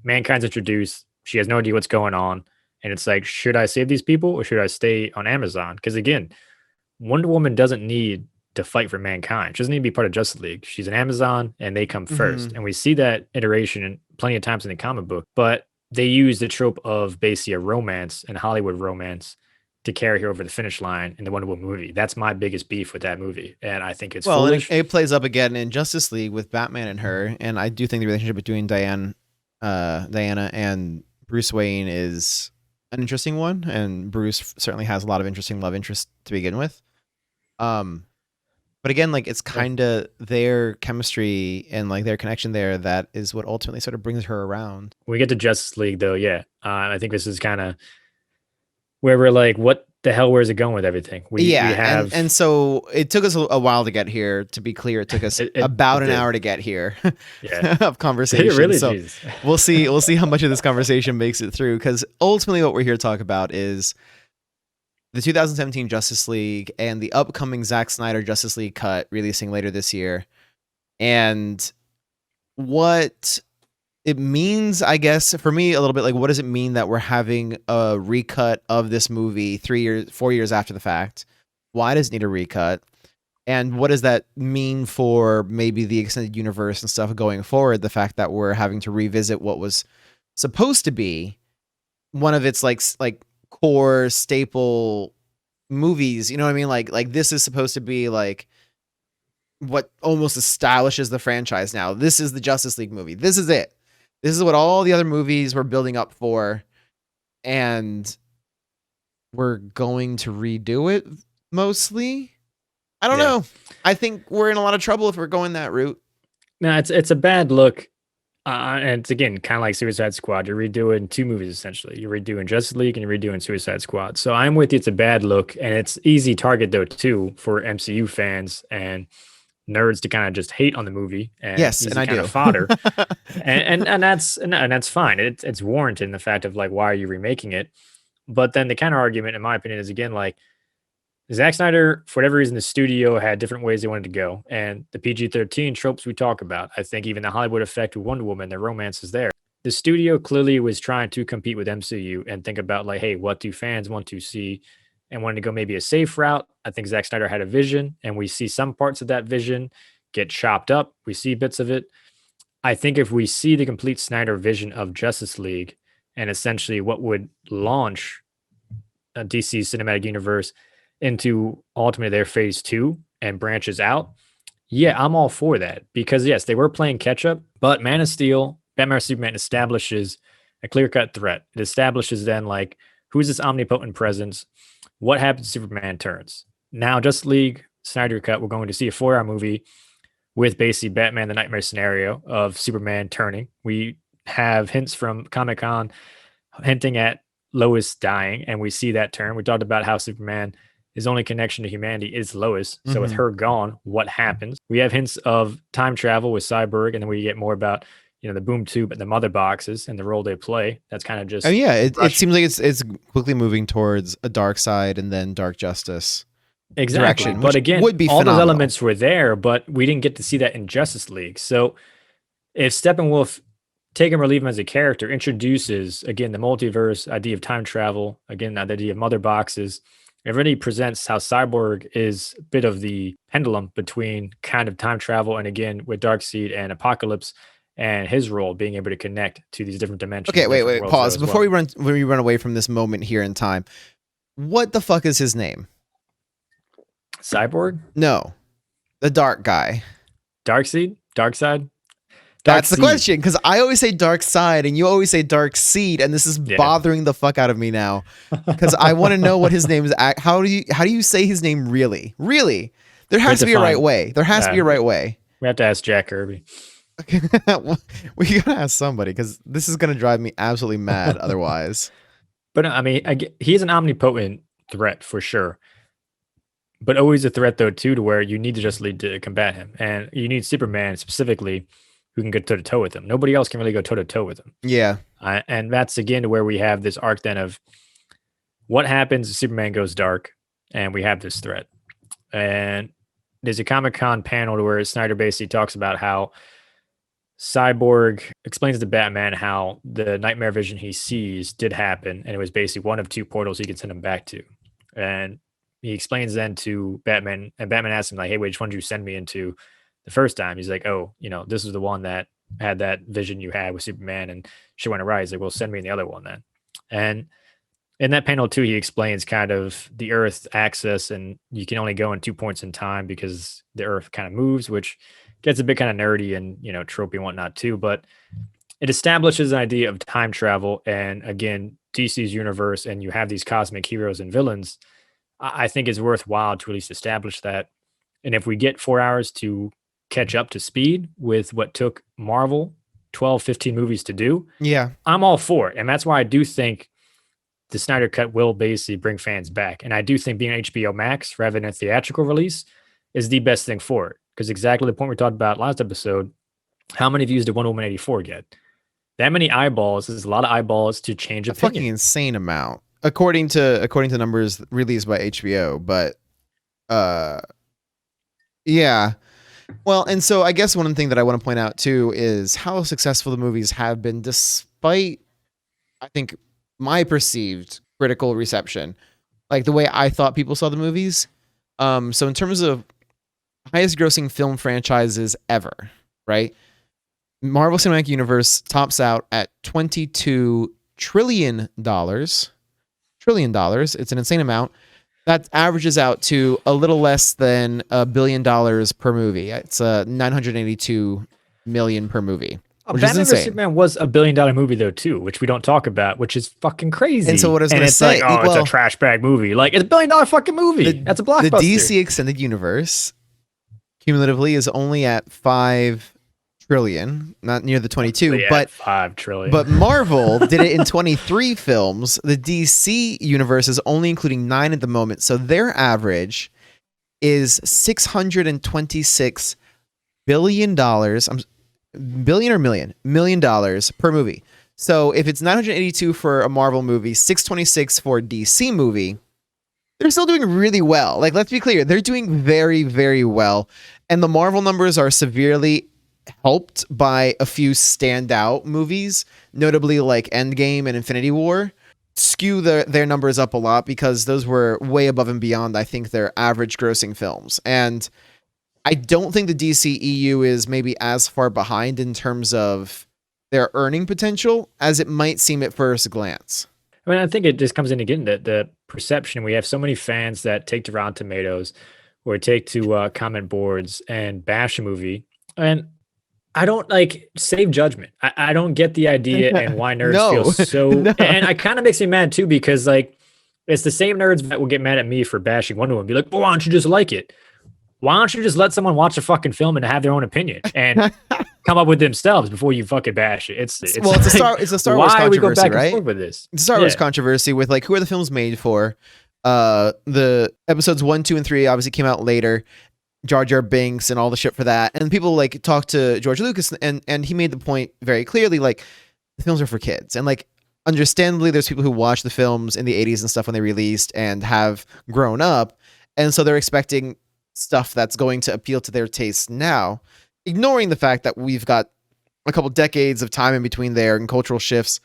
mankind's introduced. She has no idea what's going on. And it's like, should I save these people or should I stay on Amazon? Because again, Wonder Woman doesn't need to fight for mankind. She doesn't need to be part of Justice League. She's an Amazon and they come first. And we see that iteration plenty of times in the comic book, but they use the trope of basically a romance and Hollywood romance to carry her over the finish line in the Wonder Woman movie. That's my biggest beef with that movie. And I think it's foolish. And it plays up again in Justice League with Batman and her. And I do think the relationship between Diana and Bruce Wayne is an interesting one. And Bruce certainly has a lot of interesting love interest to begin with. But again, like it's kind of their chemistry and like their connection there that is what ultimately sort of brings her around. When we get to Justice League, though, I think this is kind of where we're like, what the hell? Where's it going with everything? We have, and so it took us a while to get here. To be clear, it took us about an hour to get here. Of conversation. It really, so we'll see how much of this conversation makes it through. Because ultimately, what we're here to talk about is the 2017 Justice League and the upcoming Zack Snyder Justice League cut releasing later this year. And what it means, I guess, for me, a little bit like, what does it mean that we're having a recut of this movie 4 years after the fact? Why does it need a recut? And what does that mean for maybe the extended universe and stuff going forward? The fact that we're having to revisit what was supposed to be one of its like core staple movies, you know what I mean? Like this is supposed to be like what almost establishes the franchise now. This is the Justice League movie. This is it. This is what all the other movies were building up for, and we're going to redo it mostly. I don't know. I think we're in a lot of trouble if we're going that route. No, it's a bad look. And it's, again, kind of like Suicide Squad. You're redoing two movies, essentially. You're redoing Justice League and you're redoing Suicide Squad. So I'm with you. It's a bad look. And it's easy target, though, too, for MCU fans and nerds to kind of just hate on the movie. And yes, and I do. Fodder. and that's fine. It's warranted in the fact of, like, why are you remaking it? But then the counter argument, in my opinion, is, again, like, Zack Snyder, for whatever reason, the studio had different ways they wanted to go. And the PG-13 tropes we talk about, I think even the Hollywood effect with Wonder Woman, the romance is there. The studio clearly was trying to compete with MCU and think about, like, hey, what do fans want to see? And wanted to go maybe a safe route. I think Zack Snyder had a vision, and we see some parts of that vision get chopped up. We see bits of it. I think if we see the complete Snyder vision of Justice League and essentially what would launch a DC cinematic universe into ultimately their phase 2 and branches out, I'm all for that. Because yes, they were playing catch up, but Man of Steel, Batman vs Superman establishes a clear-cut threat. It establishes then, like, who's this omnipotent presence? What happens if Superman turns? Now, Justice League, Snyder Cut, we're going to see a 4-hour movie with basically Batman, the nightmare scenario of Superman turning. We have hints from Comic-Con hinting at Lois dying, and we see that turn. We talked about how Superman, his only connection to humanity is Lois. So with her gone, what happens? We have hints of time travel with Cyborg, and then we get more about, the boom tube and the mother boxes and the role they play. That's kind of just... Oh, yeah. It seems like it's quickly moving towards a dark side and then dark justice direction. But again, would be all phenomenal. those elements were there, but we didn't get to see that in Justice League. So if Steppenwolf, take him or leave him as a character, introduces, again, the multiverse idea of time travel, again, the idea of mother boxes, it really presents how Cyborg is a bit of the pendulum between kind of time travel and, again, with Darkseid and Apocalypse and his role being able to connect to these different dimensions. Okay, wait, pause. Before we run away from this moment here in time, what the fuck is his name? Cyborg, No, the dark guy. Darkseid, Darkseid, That's the Darkseid. question, because I always say dark side and you always say dark seed, and this is Yeah. bothering the fuck out of me now. Because I want to know what his name is. How do you say his name really? Really? There We have has to to be a right find. way. There has to be a right way. We have to ask Jack Kirby. We gotta ask somebody, because this is gonna drive me absolutely mad otherwise. But I mean, he's an omnipotent threat for sure. But always a threat though too, to where you need to just lead to combat him, and you need Superman specifically who can go toe to toe with him. Nobody else can really go toe to toe with him. Yeah. And that's again to where we have this arc then of what happens if Superman goes dark, and we have this threat. And there's a Comic-Con panel to where Snyder basically talks about how Cyborg explains to Batman how the nightmare vision he sees did happen, and it was basically one of two portals he could send him back to. And he explains then to Batman, and Batman asks him like, "Hey, which one did you send me into the first time?" He's like, "Oh, this is the one that had that vision you had with Superman, and she went awry." He's like, "Well, send me in the other one then." And in that panel too, he explains kind of the Earth axis, and you can only go in 2 points in time because the Earth kind of moves, which gets a bit kind of nerdy and tropey and whatnot too. But it establishes an idea of time travel, and again, DC's universe, and you have these cosmic heroes and villains. I think it's worthwhile to at least establish that. And if we get 4 hours to catch up to speed with what took Marvel 12, 15 movies to do, Yeah. I'm all for it. And that's why I do think the Snyder Cut will basically bring fans back. And I do think being HBO Max rather than a theatrical release is the best thing for it. Because exactly the point we talked about last episode, how many views did Wonder Woman 84 get? That many eyeballs is a lot of eyeballs to change A opinion. fucking insane amount. According to numbers released by HBO, but yeah. Well, and so I guess one thing that I want to point out too is how successful the movies have been despite, I think, my perceived critical reception, like the way I thought people saw the movies. So in terms of highest grossing film franchises ever, right? Marvel Cinematic Universe tops out at $22 trillion. It's an insane amount. That averages out to a little less than $1 billion per movie. It's 982 million per movie. Which Batman is vs insane. Superman was $1 billion movie though too, which we don't talk about, which is fucking crazy. And so what I was and gonna it's say, like, it's a trash bag movie. Like, it's $1 billion fucking movie. That's a blockbuster. The DC Extended Universe cumulatively is only at 5 trillion, not near the 22, but 5 trillion. But Marvel did it in 23 films. The DC universe is only including 9 at the moment, so their average is $626 billion. Billion or million? $1 million per movie. So if it's 982 for a Marvel movie, 626 for a DC movie, they're still doing really well. Like, let's be clear, they're doing very, very well. And the Marvel numbers are severely helped by a few standout movies, notably like Endgame and Infinity War, skew their numbers up a lot because those were way above and beyond, I think, their average grossing films. And I don't think the DCEU is maybe as far behind in terms of their earning potential as it might seem at first glance. I mean, I think it just comes in again that the perception. We have so many fans that take to Rotten Tomatoes or take to comment boards and bash a movie. And I don't save judgment. I don't get the idea and why nerds feel so. No. And it kind of makes me mad too, because it's the same nerds that will get mad at me for bashing Wonder Woman. Be like, well, why don't you just like it? Why don't you just let someone watch a fucking film and have their own opinion and come up with themselves before you fucking bash it? It's a Star Wars controversy, right? With this? It's a Star Wars controversy with who are the films made for? The episodes 1, 2, and 3 obviously came out later. Jar Jar Binks and all the shit for that. And people talked to George Lucas and he made the point very clearly, the films are for kids. And understandably, there's people who watch the films in the 80s and stuff when they released and have grown up. And so they're expecting stuff that's going to appeal to their tastes now, ignoring the fact that we've got a couple decades of time in between there and cultural shifts.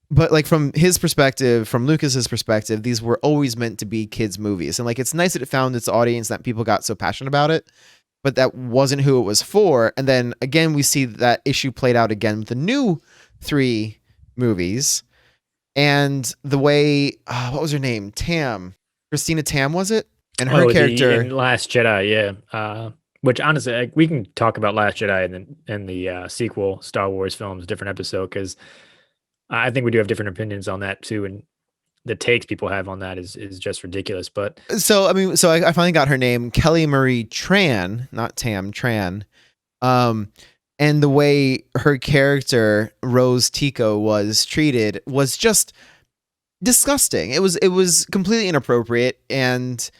But from his perspective, from Lucas's perspective, these were always meant to be kids' movies. And it's nice that it found its audience, that people got so passionate about it, but that wasn't who it was for. And then again, we see that issue played out again with the new 3 movies. And the way, what was her name? Christina Tam, was it? and her Oh, the character. in Last Jedi, yeah. Which honestly, like, we can talk about Last Jedi and the sequel Star Wars films, different episode, because I think we do have different opinions on that too, and the takes people have on that is just ridiculous. But So I mean, so I finally got her name, Kelly Marie Tran, not Tam Tran. Um, and the way her character Rose Tico was treated was just disgusting. It was completely inappropriate, and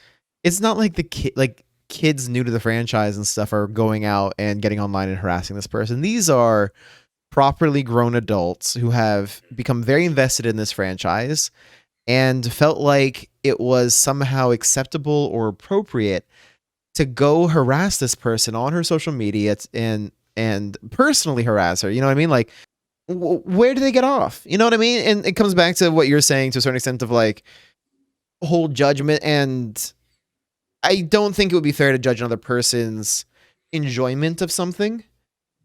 it's not like kids new to the franchise and stuff are going out and getting online and harassing this person. These are properly grown adults who have become very invested in this franchise and felt like it was somehow acceptable or appropriate to go harass this person on her social media and personally harass her. You know what I mean? Like, where do they get off? You know what I mean? And it comes back to what you're saying to a certain extent of like whole judgment. And I don't think it would be fair to judge another person's enjoyment of something.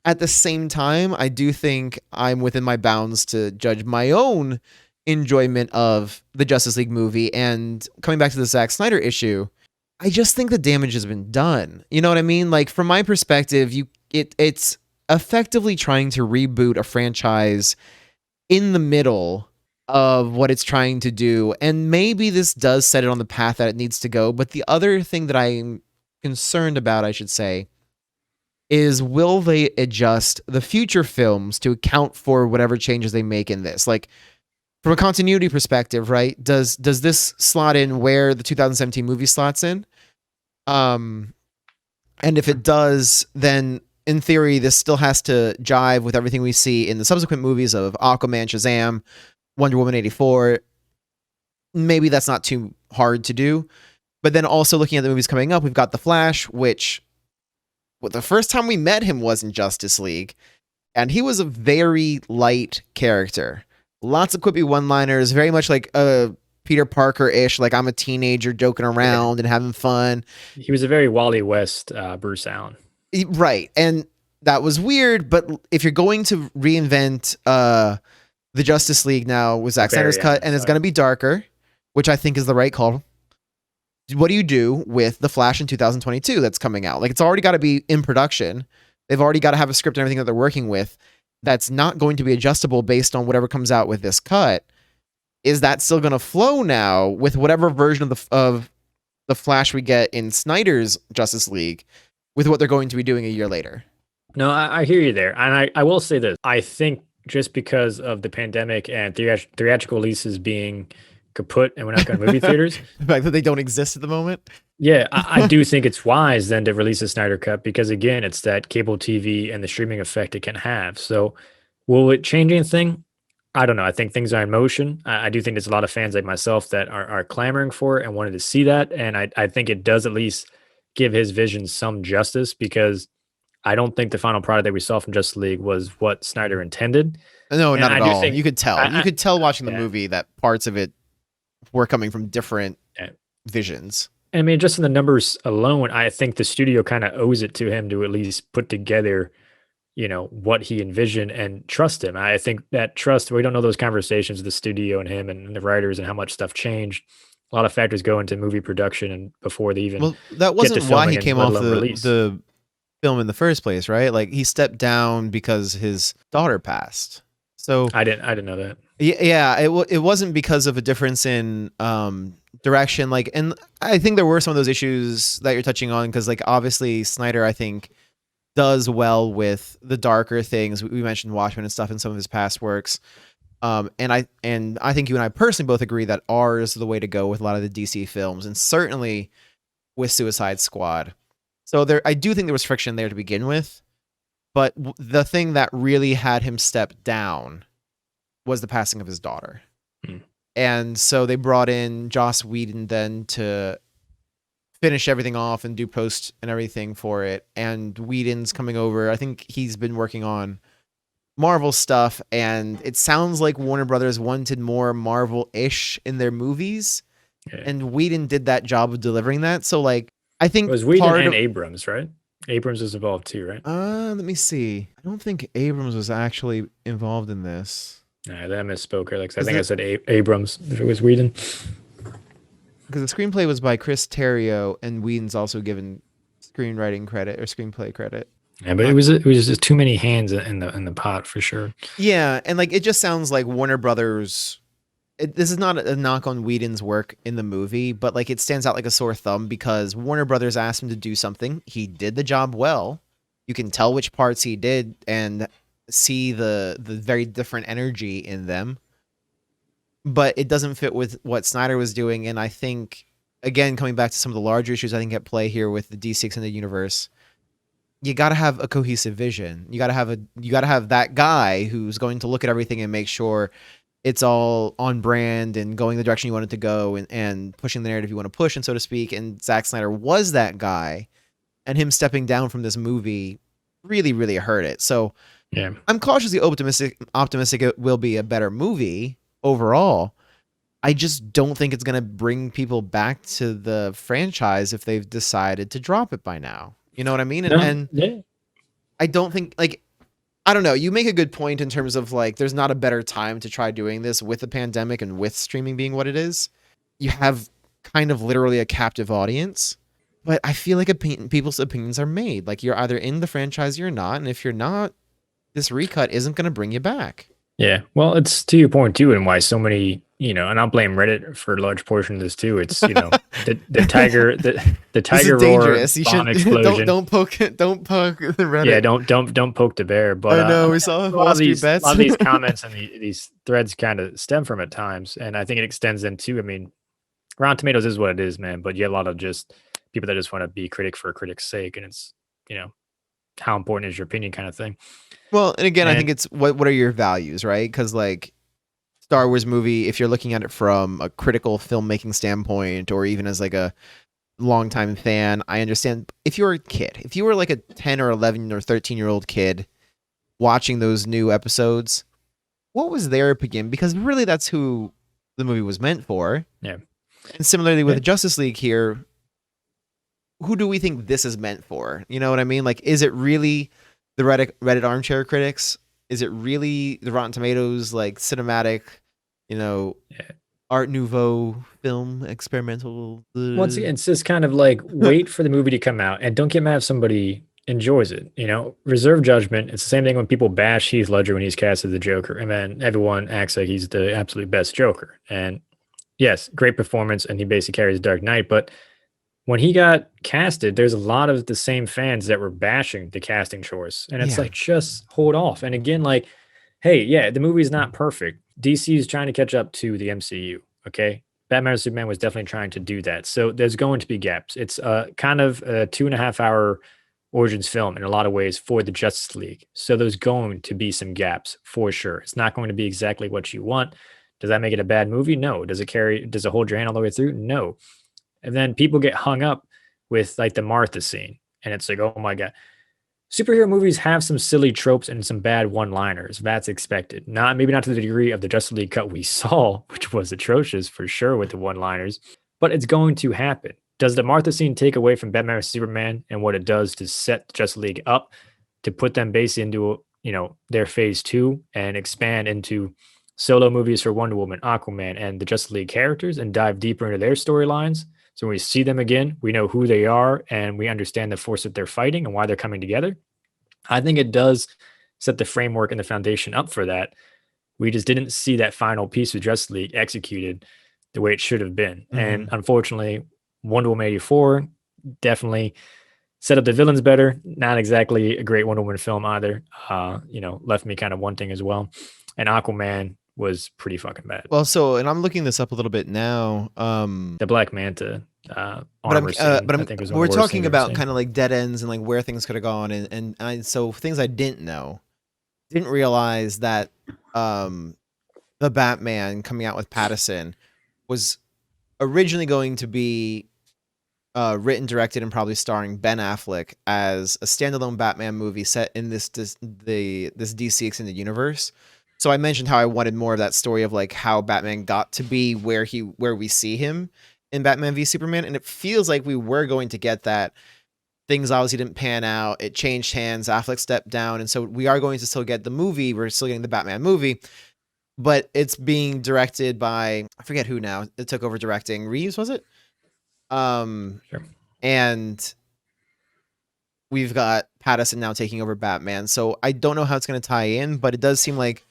At the same time, I do think I'm within my bounds to judge my own enjoyment of the Justice League movie. And coming back to the Zack Snyder issue, I just think the damage has been done. You know what I mean? Like, from my perspective, it's effectively trying to reboot a franchise in the middle of what it's trying to do. And maybe this does set it on the path that it needs to go. But the other thing that I'm concerned about, I should say, is will they adjust the future films to account for whatever changes they make in this? Like, from a continuity perspective, right? Does this slot in where the 2017 movie slots in? And if it does, then in theory, this still has to jive with everything we see in the subsequent movies of Aquaman, Shazam, Wonder Woman 84. Maybe that's not too hard to do. But then also looking at the movies coming up, we've got The Flash, which the first time we met him was in Justice League, and he was a very light character. Lots of quippy one-liners, very much like a Peter Parker-ish, like I'm a teenager joking around and having fun. he was a very Wally West Bruce Allen. Right. And that was weird, but if you're going to reinvent the Justice League now with Zack Snyder's cut, and it's going to be darker, which I think is the right call, what do you do with The Flash in 2022 that's coming out? Like, it's already got to be in production. They've already got to have a script and everything that they're working with that's not going to be adjustable based on whatever comes out with this cut. Is that still going to flow now with whatever version of the Flash we get in Snyder's Justice League with what they're going to be doing a year later? No, I hear you there. And I will say this. I think just because of the pandemic and theatrical releases being kaput and we're not going to movie theaters. The fact that they don't exist at the moment. Yeah, I do think it's wise then to release a Snyder Cut because, again, it's that cable TV and the streaming effect it can have. So will it change anything? I don't know. I think things are in motion. I do think there's a lot of fans like myself that are clamoring for it and wanted to see that. And I think it does at least give his vision some justice because I don't think the final product that we saw from Justice League was what Snyder intended. No, And not at all. think, you could tell. You could tell watching the yeah. movie that parts of it were coming from different visions. I mean, just in the numbers alone, I think the studio kind of owes it to him to at least put together, what he envisioned and trust him. I think that trust, we don't know those conversations with the studio and him and the writers and how much stuff changed. A lot of factors go into movie production and before they even. Well, that wasn't why he came off the film in the first place, right? Like, he stepped down because his daughter passed. So I didn't know that. Yeah, it wasn't because of a difference in direction. Like, and I think there were some of those issues that you're touching on because, like, obviously Snyder, I think, does well with the darker things. We mentioned Watchmen and stuff in some of his past works. And I think you and I personally both agree that R is the way to go with a lot of the DC films, and certainly with Suicide Squad. So I do think there was friction there to begin with, but the thing that really had him step down was the passing of his daughter. And so they brought in Joss Whedon then to finish everything off and do post and everything for it. And Whedon's coming over. I think he's been working on Marvel stuff, and it sounds like Warner Brothers wanted more Marvel-ish in their movies, and Whedon did that job of delivering that. So, like, I think it was Whedon and Abrams, right? Abrams was involved too, right? Let me see. I don't think Abrams was actually involved in this. Nah, that misspoke. I think I said Abrams if it was Whedon. because the screenplay was by Chris Terrio, and Whedon's also given screenwriting credit or screenplay credit. Yeah, but it was just too many hands in the pot for sure. Yeah, and like it just sounds like Warner Brothers. This is not a knock on Whedon's work in the movie, but like it stands out like a sore thumb because Warner Brothers asked him to do something. He did the job well. You can tell which parts he did and see the very different energy in them. But it doesn't fit with what Snyder was doing, and I think again coming back to some of the larger issues I think at play here with the DC Extended Universe, you got to have a cohesive vision. You got to have that guy who's going to look at everything and make sure it's all on brand and going the direction you want it to go and pushing the narrative you want to push, and so to speak. And Zack Snyder was that guy, and him stepping down from this movie really, really hurt it. So Yeah. I'm cautiously optimistic it will be a better movie overall. I just don't think it's going to bring people back to the franchise if they've decided to drop it by now. You know what I mean? And Yeah. I don't think like I don't know. You make a good point in terms of like there's not a better time to try doing this with the pandemic and with streaming being what it is. You have kind of literally a captive audience, but I feel like people's opinions are made. Like you're either in the franchise or you're not, and if you're not, this recut isn't going to bring you back. Yeah. Well, it's to your point too, and why so many, and I'll blame Reddit for a large portion of this too. It's, the tiger, the tiger This is roar, dangerous. You bomb should explosion. don't poke the Reddit. Yeah, don't poke the bear. But I know we saw a Wall lot of Street these, bets. a lot of these comments and these threads kind of stem from at times, and I think it extends into. I mean, Rotten Tomatoes is what it is, man. But you have a lot of just people that just want to be critic for a critic's sake, and it's how important is your opinion kind of thing. Well, and again, I think And it's what are your values, right? Because like Star Wars movie, if you're looking at it from a critical filmmaking standpoint, or even as like a longtime fan, I understand. If you're a kid, if you were like a 10 or 11 or 13-year-old kid watching those new episodes, what was their opinion? Because really, that's who the movie was meant for. Yeah. And similarly with Yeah. the Justice League here, who do we think this is meant for? You know what I mean? Like, is it really the Reddit armchair critics? Is it really the Rotten Tomatoes like cinematic, Yeah. Art Nouveau film experimental? Once again, it's just kind of like wait for the movie to come out and don't get mad if somebody enjoys it. Reserve judgment. It's the same thing when people bash Heath Ledger when he's cast as the Joker, and then everyone acts like he's the absolute best Joker. And yes, great performance, and he basically carries Dark Knight. But when he got casted, there's a lot of the same fans that were bashing the casting choice, and it's Yeah. like just hold off. And again, like, hey, yeah, the movie's not perfect. DC is trying to catch up to the MCU. Okay. Batman vs Superman was definitely trying to do that. So there's going to be gaps. It's kind of a 2.5 hour origins film in a lot of ways for the Justice League. So there's going to be some gaps for sure. It's not going to be exactly what you want. Does that make it a bad movie? No. Does it hold your hand all the way through? No. And then people get hung up with like the Martha scene. And it's like, oh my God. Superhero movies have some silly tropes and some bad one-liners. That's expected. Maybe not to the degree of the Justice League cut we saw, which was atrocious for sure with the one-liners, but it's going to happen. Does the Martha scene take away from Batman vs Superman and what it does to set the Justice League up to put them basically into their phase 2 and expand into solo movies for Wonder Woman, Aquaman, and the Justice League characters and dive deeper into their storylines? So when we see them again, we know who they are and we understand the force that they're fighting and why they're coming together. I think it does set the framework and the foundation up for that. We just didn't see that final piece of Justice League executed the way it should have been. Mhm. And unfortunately, Wonder Woman 84 definitely set up the villains better. Not exactly a great Wonder Woman film either. Left me kind of wanting as well. And Aquaman was pretty fucking bad. Well, and I'm looking this up a little bit now. The Black Manta But armor scene, I I'm think was one we're of the worst talking things I've about ever seen. kind of like dead ends and like where things could have gone, so things I didn't know. Didn't realize that the Batman coming out with Pattinson was originally going to be written, directed, and probably starring Ben Affleck as a standalone Batman movie set in this DC extended universe. So I mentioned how I wanted more of that story of like how Batman got to be where we see him in Batman v Superman, and it feels like we were going to get that. Things obviously didn't pan out. It changed hands. Affleck stepped down, and so we are going to still get the movie. We're still getting the Batman movie, but it's being directed by, I forget who now. It took over directing. Reeves, was it? Sure. And we've got Pattinson now taking over Batman. So I don't know how it's going to tie in, but it does seem like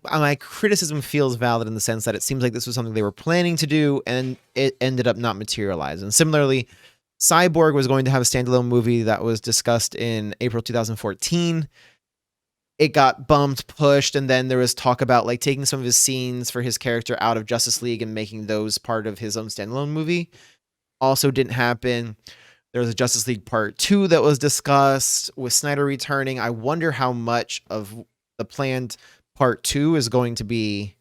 my criticism feels valid in the sense that it seems like this was something they were planning to do, and it ended up not materializing. Similarly, Cyborg was going to have a standalone movie that was discussed in April 2014. It got bumped, pushed, and then there was talk about like taking some of his scenes for his character out of Justice League and making those part of his own standalone movie. Also didn't happen. There was a Justice League Part 2 that was discussed with Snyder returning. I wonder how much of the planned Part 2 is going to be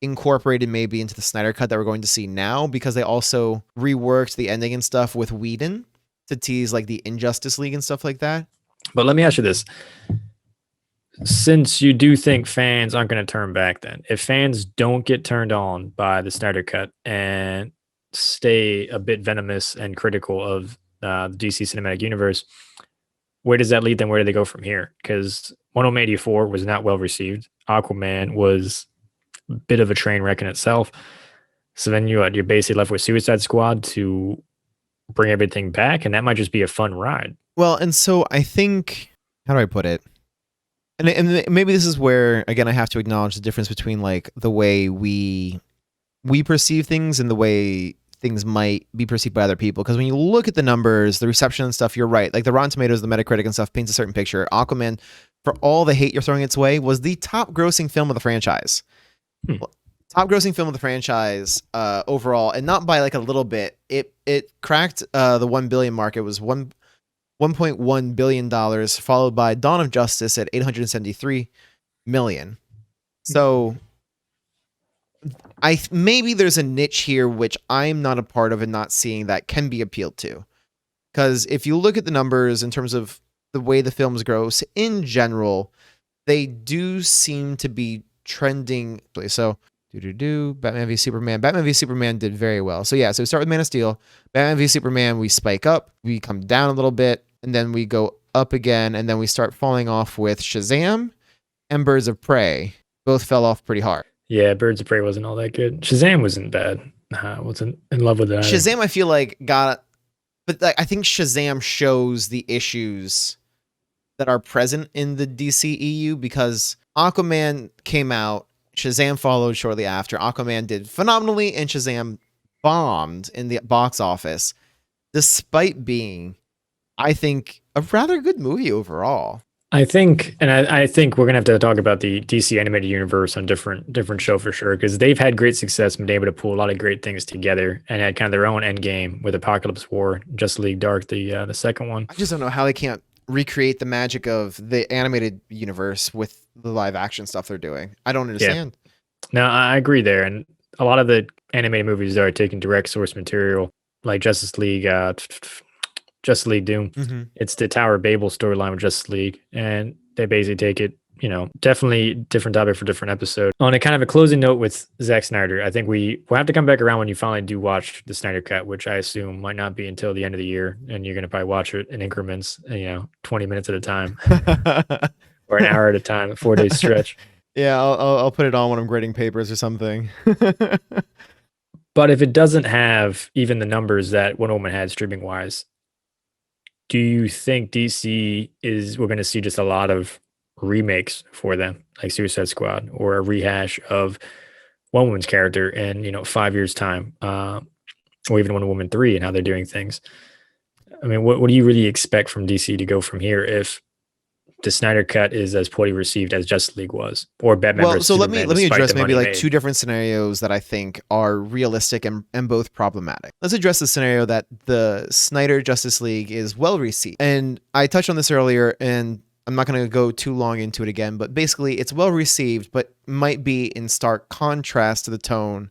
incorporated maybe into the Snyder Cut that we're going to see now, because they also reworked the ending and stuff with Whedon to tease like the Injustice League and stuff like that. But let me ask you this. Since you do think fans aren't going to turn back, then if fans don't get turned on by the Snyder Cut and stay a bit venomous and critical of the DC cinematic universe, where does that lead them? Where do they go from here? Because Wonder Woman 84 was not well received. Aquaman was a bit of a train wreck in itself. So then you're basically left with Suicide Squad to bring everything back, and that might just be a fun ride. Well, and so I think, how do I put it? And maybe this is where, again, I have to acknowledge the difference between like the way we perceive things and the way things might be perceived by other people. Because when you look at the numbers, the reception and stuff, you're right. Like the Rotten Tomatoes, the Metacritic and stuff paints a certain picture. Aquaman, for all the hate you're throwing its way, was the top grossing film of the franchise. Top grossing film of the franchise overall, and not by like a little bit. It cracked the 1 billion mark. It was $1.1 billion, followed by Dawn of Justice at $873 million. So maybe there's a niche here which I'm not a part of and not seeing that can be appealed to. Because if you look at the numbers in terms of the way the films gross in general, they do seem to be trending. So Batman v Superman. Batman v Superman did very well. So yeah, so we start with Man of Steel. Batman v Superman, we spike up, we come down a little bit, and then we go up again, and then we start falling off with Shazam and Birds of Prey. Both fell off pretty hard. Yeah, Birds of Prey wasn't all that good. Shazam wasn't bad. I wasn't in love with that. Shazam, I feel like but like, I think Shazam shows the issues that are present in the DCEU, because Aquaman came out, Shazam followed shortly after. Aquaman did phenomenally, and Shazam bombed in the box office, despite being, I think, a rather good movie overall. I think we're gonna have to talk about the DC animated universe on different show for sure, because they've had great success and been able to pull a lot of great things together and had kind of their own end game with Apocalypse War, Justice League Dark, the second one. I just don't know how they can't recreate the magic of the animated universe with the live action stuff they're doing. I don't understand. Yeah. No, I agree there, and a lot of the animated movies are taking direct source material, like Justice League Doom. Mm-hmm. It's the Tower of Babel storyline with Justice League, and they basically take it, definitely different topic for different episode. On a kind of a closing note with Zack Snyder, I think we'll have to come back around when you finally do watch the Snyder Cut, which I assume might not be until the end of the year, and you're going to probably watch it in increments, 20 minutes at a time or an hour at a time, a 4-day stretch. Yeah, I'll put it on when I'm grading papers or something. But if it doesn't have even the numbers that Wonder Woman had streaming wise, do you think we're going to see just a lot of remakes for them, like Suicide Squad, or a rehash of Wonder Woman's character in 5 years time, or even Wonder Woman 3 and how they're doing things? I mean, what do you really expect from DC to go from here if the Snyder Cut is as poorly received as Justice League was, or Batman? Well, so let me address maybe like made. two different scenarios that I think are realistic and both problematic. Let's address the scenario that the Snyder Justice League is well received. And I touched on this earlier, and I'm not going to go too long into it again, but basically it's well received, but might be in stark contrast to the tone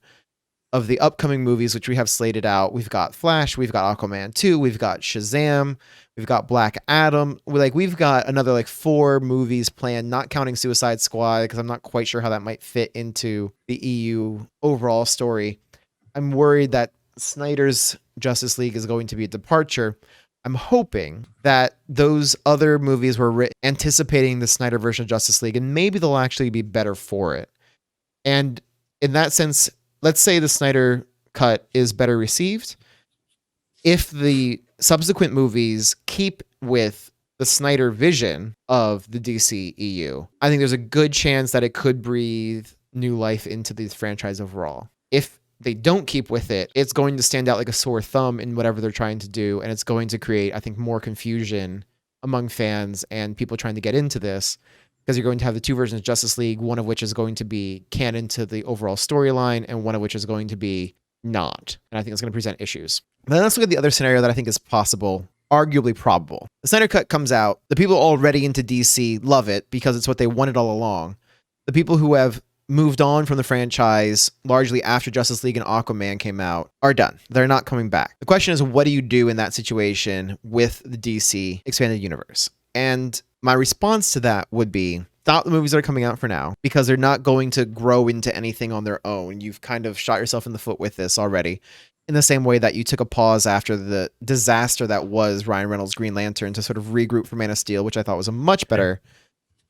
of the upcoming movies, which we have slated out. We've got Flash, we've got Aquaman 2, we've got Shazam, we've got Black Adam. We've got another 4 movies planned, not counting Suicide Squad, because I'm not quite sure how that might fit into the EU overall story. I'm worried that Snyder's Justice League is going to be a departure. I'm hoping that those other movies were written anticipating the Snyder version of Justice League, and maybe they'll actually be better for it. And in that sense, let's say the Snyder cut is better received, if the subsequent movies keep with the Snyder vision of the DC EU, I think there's a good chance that it could breathe new life into the franchise overall. If they don't keep with it, it's going to stand out like a sore thumb in whatever they're trying to do, and it's going to create, I think, more confusion among fans and people trying to get into this, because you're going to have the two versions of Justice League, one of which is going to be canon to the overall storyline, and one of which is going to be not. And I think it's going to present issues. But then let's look at the other scenario that I think is possible, arguably probable. The Snyder Cut comes out. The people already into DC love it because it's what they wanted all along. The people who have moved on from the franchise largely after Justice League and Aquaman came out are done. They're not coming back. The question is, what do you do in that situation with the DC expanded universe? And my response to that would be, stop the movies that are coming out for now, because they're not going to grow into anything on their own. You've kind of shot yourself in the foot with this already, in the same way that you took a pause after the disaster that was Ryan Reynolds' Green Lantern to sort of regroup for Man of Steel, which I thought was a much better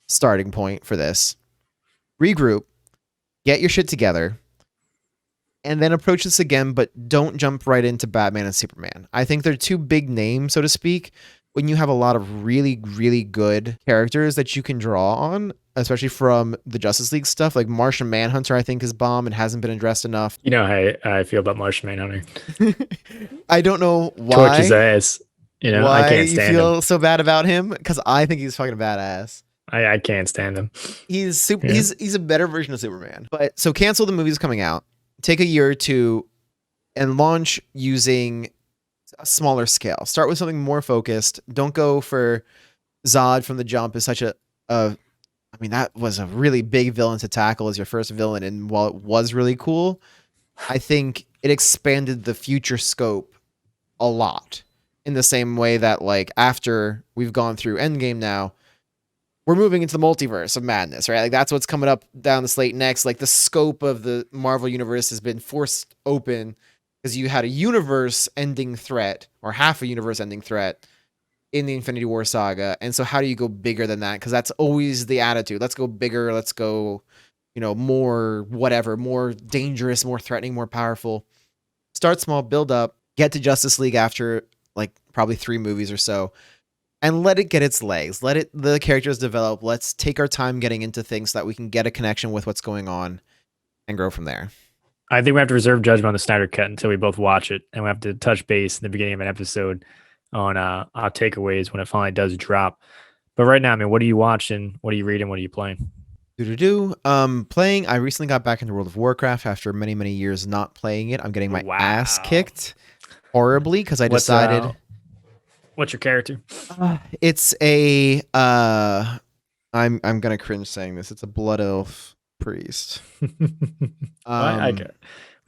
starting point for this. Regroup, get your shit together, and then approach this again, but don't jump right into Batman and Superman. I think they're two big names, so to speak, when you have a lot of really, really good characters that you can draw on, especially from the Justice League stuff. Like Martian Manhunter, I think, is bomb and hasn't been addressed enough. You know how I feel about Martian Manhunter. I don't know why. Torch his ass. You know, why I can't stand you feel him. so bad about him? Because I think he's fucking badass. I can't stand him. He's super. Yeah. He's a better version of Superman. But so cancel the movies coming out. Take a year or two and launch using a smaller scale. Start with something more focused. Don't go for Zod from the jump as such I mean, that was a really big villain to tackle as your first villain. And while it was really cool, I think it expanded the future scope a lot, in the same way that, like, after we've gone through Endgame now, we're moving into the multiverse of madness, right? Like, that's what's coming up down the slate next. Like, the scope of the Marvel universe has been forced open because you had a universe-ending threat, or half a universe-ending threat, in the Infinity War saga. And so how do you go bigger than that? Because that's always the attitude. Let's go bigger. Let's go, more whatever, more dangerous, more threatening, more powerful. Start small, build up, get to Justice League after, like, probably 3 movies or so, and let it get its legs. Let the characters develop. Let's take our time getting into things so that we can get a connection with what's going on and grow from there. I think we have to reserve judgment on the Snyder Cut until we both watch it, and we have to touch base in the beginning of an episode on our takeaways when it finally does drop. But right now, I mean, what are you watching? What are you reading? What are you playing? Playing. I recently got back into World of Warcraft after many, many years not playing it. I'm getting my ass kicked horribly because I decided. What's your character? It's a. I'm gonna cringe saying this. It's a Blood Elf priest.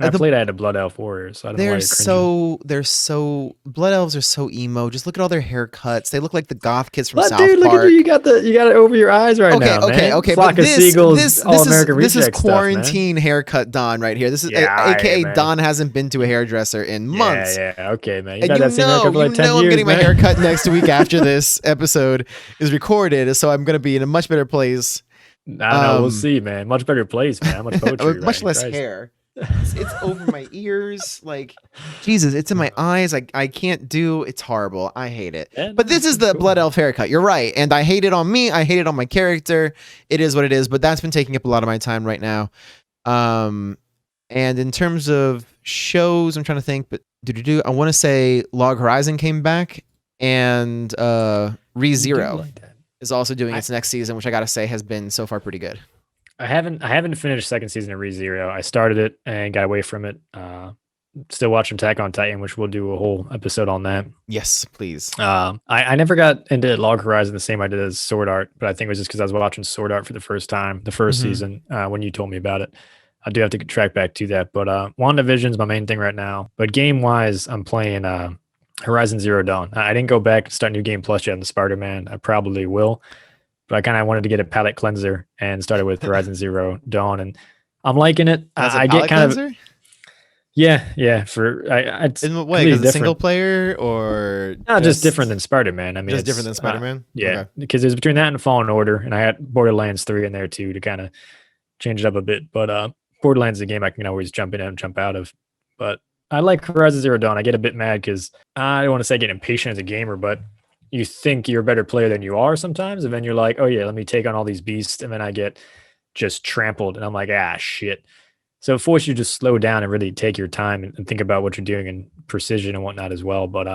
I played, I had a Blood Elf warrior, so I don't know why they're so Blood Elves are so emo. Just look at all their haircuts. They look like the goth kids from South Park. Look at you. You got it over your eyes right now. Okay. Flock but of Seagulls, this is quarantine haircut Don right here. This is AKA right, Don hasn't been to a hairdresser in months. Yeah, okay, man. And I'm getting my haircut next week after this episode is recorded, so I'm gonna be in a much better place. I know, we'll see, man. Much better place, man. How much poetry, much less hair. It's over my ears, like Jesus. It's in my eyes. I can't do. It's horrible. I hate it. Yeah, but this is the Blood Elf haircut. You're right, and I hate it on me. I hate it on my character. It is what it is. But that's been taking up a lot of my time right now. And in terms of shows, I'm trying to think. But I want to say Log Horizon came back, and ReZero is also doing its next season, which I gotta say has been so far pretty good. I haven't finished second season of ReZero. I started it and got away from it. Still watching Attack on Titan, which we'll do a whole episode on that. Yes, please. I never got into Log Horizon the same I did as Sword Art, but I think it was just because I was watching Sword Art for the first time, the first season, when you told me about it. I do have to track back to that. But WandaVision's my main thing right now. But game-wise, I'm playing Horizon Zero Dawn. I didn't go back and start New Game Plus yet on the Spider-Man. I probably will. But I kind of wanted to get a palate cleanser and started with Horizon Zero Dawn, and I'm liking it. I get kind cleanser? Of yeah. It's in what way? Because it's single player or just different than Spider-Man. I mean, just different than Spider-Man. Because it's between that and Fallen Order, and I had Borderlands 3 in there too to kind of change it up a bit. But Borderlands is a game I can always jump in and jump out of. But I like Horizon Zero Dawn. I get a bit mad because I don't want to say get impatient as a gamer, but you think you're a better player than you are sometimes, and then you're like, oh yeah, let me take on all these beasts, and then I get just trampled, and I'm like, ah, shit. So it forces you to slow down and really take your time and think about what you're doing and precision and whatnot as well. But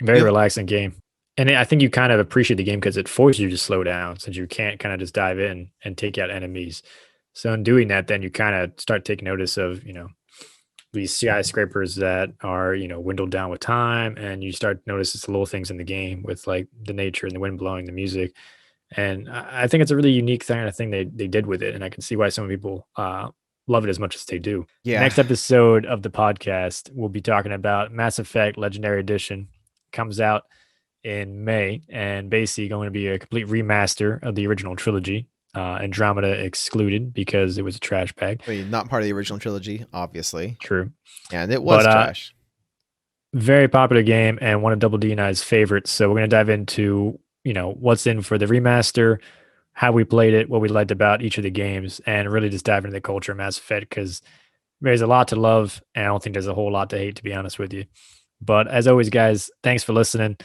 very Yep. relaxing game. And I think you kind of appreciate the game because it forces you to slow down since you can't kind of just dive in and take out enemies. So in doing that, then you kind of start taking notice of, these skyscrapers that are, dwindled down with time. And you start to notice the little things in the game with like the nature and the wind blowing, the music. And I think it's a really unique thing. I think they did with it. And I can see why some people love it as much as they do. Yeah. Next episode of the podcast, we'll be talking about Mass Effect Legendary Edition. Comes out in May and basically going to be a complete remaster of the original trilogy. Andromeda excluded because it was a trash bag. I mean, not part of the original trilogy, obviously. True. And it was But trash. very popular game and one of Double D and I's favorites. So we're going to dive into, what's in for the remaster, how we played it, what we liked about each of the games, and really just dive into the culture of Mass Effect because there's a lot to love and I don't think there's a whole lot to hate, to be honest with you. But as always, guys, thanks for listening.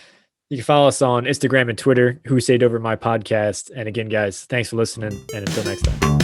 You can follow us on Instagram and Twitter, Who Saved Over My Podcast. And again, guys, thanks for listening. And until next time.